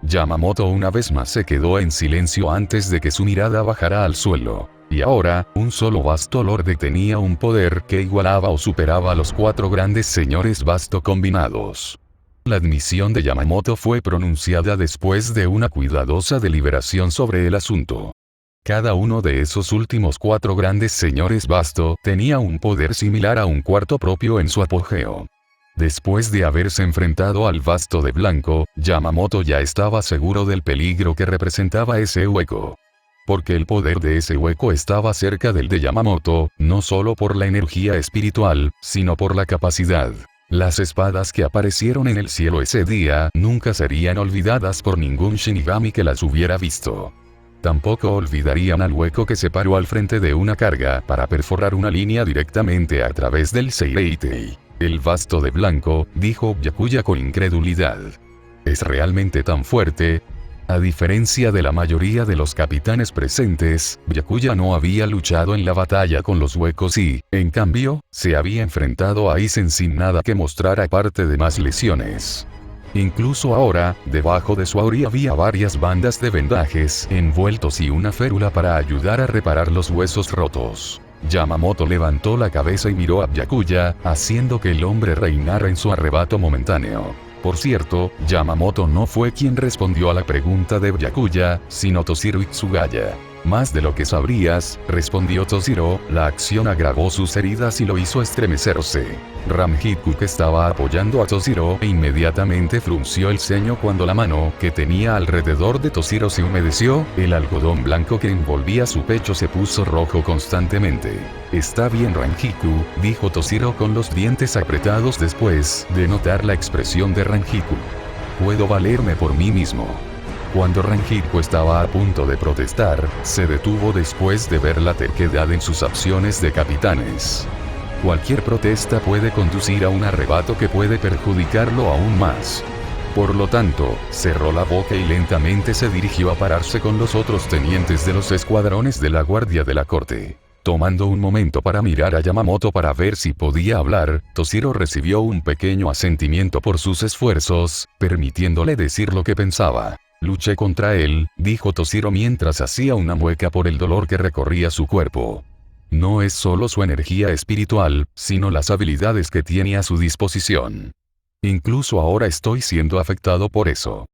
Yamamoto una vez más se quedó en silencio antes de que su mirada bajara al suelo. Y ahora, un solo Bastolorde tenía un poder que igualaba o superaba a los 4 grandes señores Basto combinados. La admisión de Yamamoto fue pronunciada después de una cuidadosa deliberación sobre el asunto. Cada uno de esos últimos 4 grandes señores Basto tenía un poder similar a un cuarto propio en su apogeo. Después de haberse enfrentado al Basto de Blanco, Yamamoto ya estaba seguro del peligro que representaba ese hueco. Porque el poder de ese hueco estaba cerca del de Yamamoto, no solo por la energía espiritual, sino por la capacidad. Las espadas que aparecieron en el cielo ese día nunca serían olvidadas por ningún Shinigami que las hubiera visto. Tampoco olvidarían al hueco que se paró al frente de una carga para perforar una línea directamente a través del Seireitei. El basto de blanco, dijo Byakuya con incredulidad. ¿Es realmente tan fuerte? A diferencia de la mayoría de los capitanes presentes, Byakuya no había luchado en la batalla con los huecos y, en cambio, se había enfrentado a Aizen sin nada que mostrar aparte de más lesiones. Incluso ahora, debajo de su auri había varias bandas de vendajes envueltos y una férula para ayudar a reparar los huesos rotos. Yamamoto levantó la cabeza y miró a Byakuya, haciendo que el hombre reinara en su arrebato momentáneo. Por cierto, Yamamoto no fue quien respondió a la pregunta de Byakuya, sino Toshiro Itsugaya. Más de lo que sabrías, respondió Toshiro, la acción agravó sus heridas y lo hizo estremecerse. Ramhiku, que estaba apoyando a Toshiro, inmediatamente frunció el ceño cuando la mano que tenía alrededor de Toshiro se humedeció, el algodón blanco que envolvía su pecho se puso rojo constantemente. Está bien, Ramhiku, dijo Toshiro con los dientes apretados después de notar la expresión de Ramhiku. Puedo valerme por mí mismo. Cuando Ramhiku estaba a punto de protestar, se detuvo después de ver la terquedad en sus acciones de capitanes. Cualquier protesta puede conducir a un arrebato que puede perjudicarlo aún más. Por lo tanto, cerró la boca y lentamente se dirigió a pararse con los otros tenientes de los escuadrones de la guardia de la corte. Tomando un momento para mirar a Yamamoto para ver si podía hablar, Toshiro recibió un pequeño asentimiento por sus esfuerzos, permitiéndole decir lo que pensaba. Luché contra él, dijo Toshiro mientras hacía una mueca por el dolor que recorría su cuerpo. No es solo su energía espiritual, sino las habilidades que tiene a su disposición. Incluso ahora estoy siendo afectado por eso.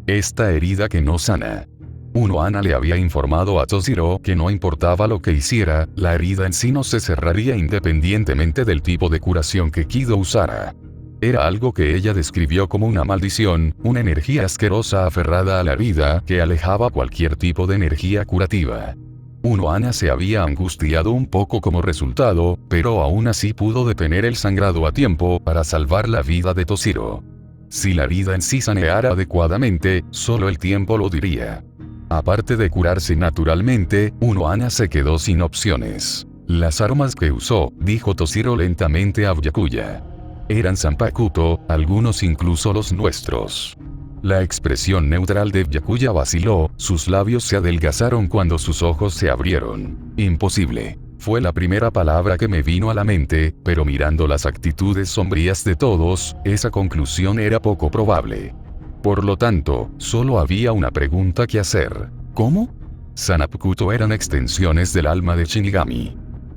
Esta herida que no sana. Ana le había informado a Toshiro que no importaba lo que hiciera, la herida en sí no se cerraría independientemente del tipo de curación que Kido usara. Era algo que ella describió como una maldición, una energía asquerosa aferrada a la vida que alejaba cualquier tipo de energía curativa. Ana se había angustiado un poco como resultado, pero aún así pudo detener el sangrado a tiempo para salvar la vida de Toshiro. Si la herida en sí saneara adecuadamente, solo el tiempo lo diría. Aparte de curarse naturalmente, Ana se quedó sin opciones. Las armas que usó, dijo Toshiro lentamente a Byakuya. Eran Zanpakuto, algunos incluso los nuestros. La expresión neutral de Byakuya vaciló, sus labios se adelgazaron cuando sus ojos se abrieron. Imposible. Fue la primera palabra que me vino a la mente, pero mirando las actitudes sombrías de todos, esa conclusión era poco probable. Por lo tanto, solo había una pregunta que hacer. ¿Cómo? Zanpakuto eran extensiones del alma de Shinigami.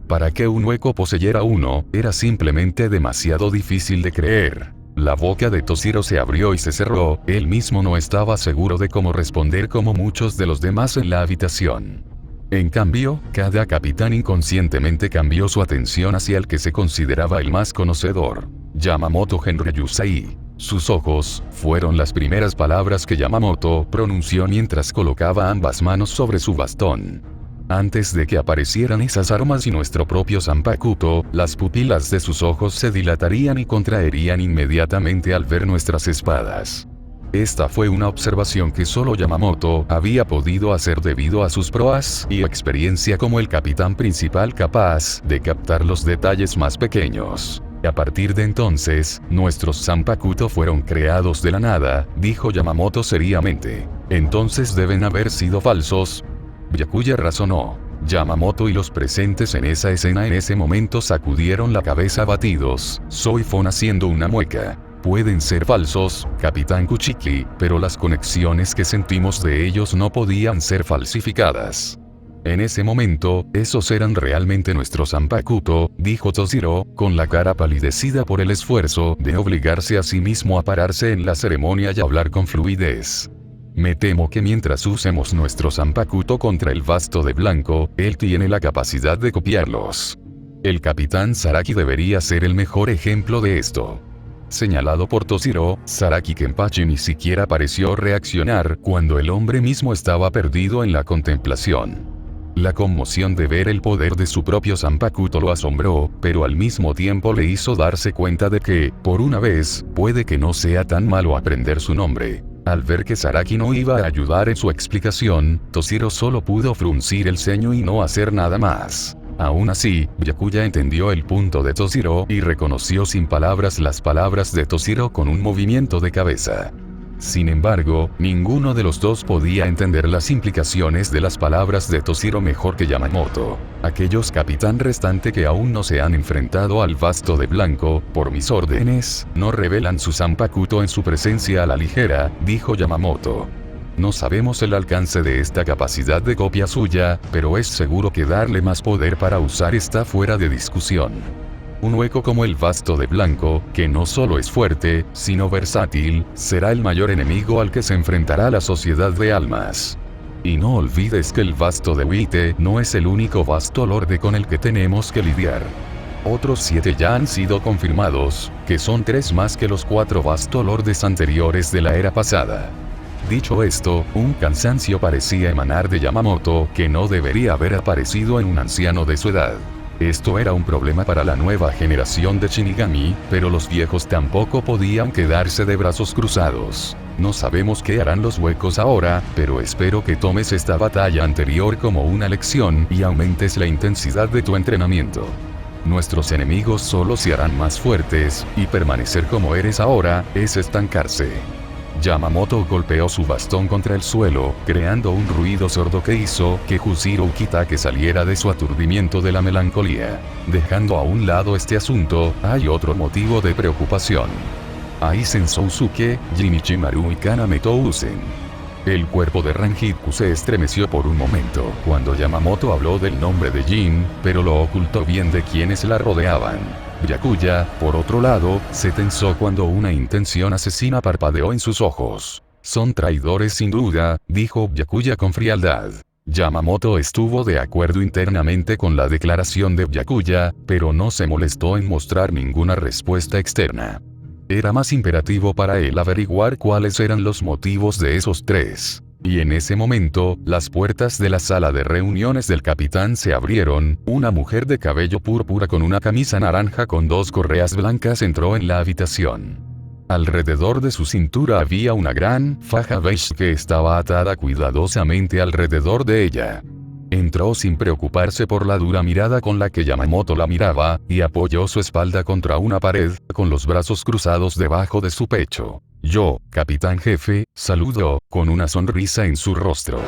Para que un hueco poseyera uno, era simplemente demasiado difícil de creer. La boca de Toshiro se abrió y se cerró, él mismo no estaba seguro de cómo responder como muchos de los demás en la habitación. En cambio, cada capitán inconscientemente cambió su atención hacia el que se consideraba el más conocedor, Yamamoto Genryusei. Sus ojos, fueron las primeras palabras que Yamamoto pronunció mientras colocaba ambas manos sobre su bastón. Antes de que aparecieran esas armas y nuestro propio Zanpakuto, las pupilas de sus ojos se dilatarían y contraerían inmediatamente al ver nuestras espadas. Esta fue una observación que solo Yamamoto había podido hacer debido a sus proas y experiencia como el capitán principal capaz de captar los detalles más pequeños. A partir de entonces, nuestros Zanpakuto fueron creados de la nada, dijo Yamamoto seriamente. Entonces deben haber sido falsos. Byakuya razonó. Yamamoto y los presentes en esa escena en ese momento sacudieron la cabeza abatidos, Soifon haciendo una mueca. Pueden ser falsos, Capitán Kuchiki, pero las conexiones que sentimos de ellos no podían ser falsificadas. En ese momento, esos eran realmente nuestros Zanpakuto, dijo Toshiro, con la cara palidecida por el esfuerzo de obligarse a sí mismo a pararse en la ceremonia y hablar con fluidez. Me temo que mientras usemos nuestro Zanpakuto contra el basto de blanco, él tiene la capacidad de copiarlos. El capitán Saraki debería ser el mejor ejemplo de esto. Señalado por Toshiro, Saraki Kenpachi ni siquiera pareció reaccionar cuando el hombre mismo estaba perdido en la contemplación. La conmoción de ver el poder de su propio Zanpakuto lo asombró, pero al mismo tiempo le hizo darse cuenta de que, por una vez, puede que no sea tan malo aprender su nombre. Al ver que Zaraki no iba a ayudar en su explicación, Toshiro solo pudo fruncir el ceño y no hacer nada más. Aún así, Byakuya entendió el punto de Toshiro y reconoció sin palabras las palabras de Toshiro con un movimiento de cabeza. Sin embargo, ninguno de los dos podía entender las implicaciones de las palabras de Toshiro mejor que Yamamoto. Aquellos capitán restante que aún no se han enfrentado al Basto de Blanco, por mis órdenes, no revelan su Zanpakuto en su presencia a la ligera, dijo Yamamoto. No sabemos el alcance de esta capacidad de copia suya, pero es seguro que darle más poder para usar está fuera de discusión. Un hueco como el Basto de Blanco, que no solo es fuerte, sino versátil, será el mayor enemigo al que se enfrentará la Sociedad de Almas. Y no olvides que el Basto de Wite no es el único Basto Lorde con el que tenemos que lidiar. Otros 7 ya han sido confirmados, que son 3 más que los 4 Basto Lordes anteriores de la era pasada. Dicho esto, un cansancio parecía emanar de Yamamoto que no debería haber aparecido en un anciano de su edad. Esto era un problema para la nueva generación de Shinigami, pero los viejos tampoco podían quedarse de brazos cruzados. No sabemos qué harán los huecos ahora, pero espero que tomes esta batalla anterior como una lección y aumentes la intensidad de tu entrenamiento. Nuestros enemigos solo se harán más fuertes, y permanecer como eres ahora, es estancarse. Yamamoto golpeó su bastón contra el suelo, creando un ruido sordo que hizo que Jujiro Ukitake saliera de su aturdimiento de la melancolía. Dejando a un lado este asunto, hay otro motivo de preocupación. Aizen Sousuke, Jinichi Maru y Kaname Tousen. El cuerpo de Ranjitsu se estremeció por un momento cuando Yamamoto habló del nombre de Jin, pero lo ocultó bien de quienes la rodeaban. Byakuya, por otro lado, se tensó cuando una intención asesina parpadeó en sus ojos. Son traidores sin duda, dijo Byakuya con frialdad. Yamamoto estuvo de acuerdo internamente con la declaración de Byakuya, pero no se molestó en mostrar ninguna respuesta externa. Era más imperativo para él averiguar cuáles eran los motivos de esos 3. Y en ese momento, las puertas de la sala de reuniones del capitán se abrieron, una mujer de cabello púrpura con una camisa naranja con 2 correas blancas entró en la habitación. Alrededor de su cintura había una gran faja beige que estaba atada cuidadosamente alrededor de ella. Entró sin preocuparse por la dura mirada con la que Yamamoto la miraba, y apoyó su espalda contra una pared, con los brazos cruzados debajo de su pecho. Yo, capitán jefe, saludó, con una sonrisa en su rostro.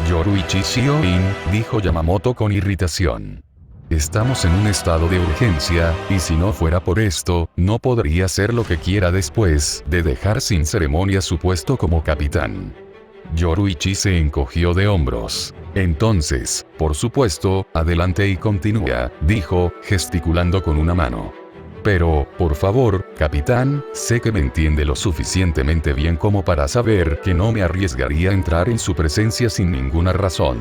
Yoruichi Shioin, dijo Yamamoto con irritación. Estamos en un estado de urgencia, y si no fuera por esto, no podría hacer lo que quiera después de dejar sin ceremonia su puesto como capitán. Yoruichi se encogió de hombros. Entonces, por supuesto, adelante y continúa, dijo, gesticulando con una mano. Pero, por favor, capitán, sé que me entiende lo suficientemente bien como para saber que no me arriesgaría a entrar en su presencia sin ninguna razón.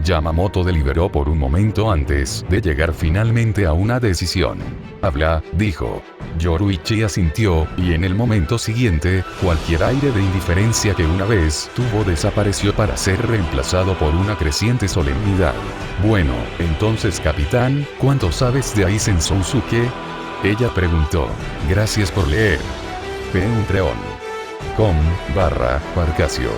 Yamamoto deliberó por un momento antes de llegar finalmente a una decisión. Habla, dijo. Yoruichi asintió, y en el momento siguiente, cualquier aire de indiferencia que una vez tuvo desapareció para ser reemplazado por una creciente solemnidad. Bueno, entonces capitán, ¿cuánto sabes de Aizen Sousuke? Ella preguntó. Gracias por leer. Patreon.com/Parcasios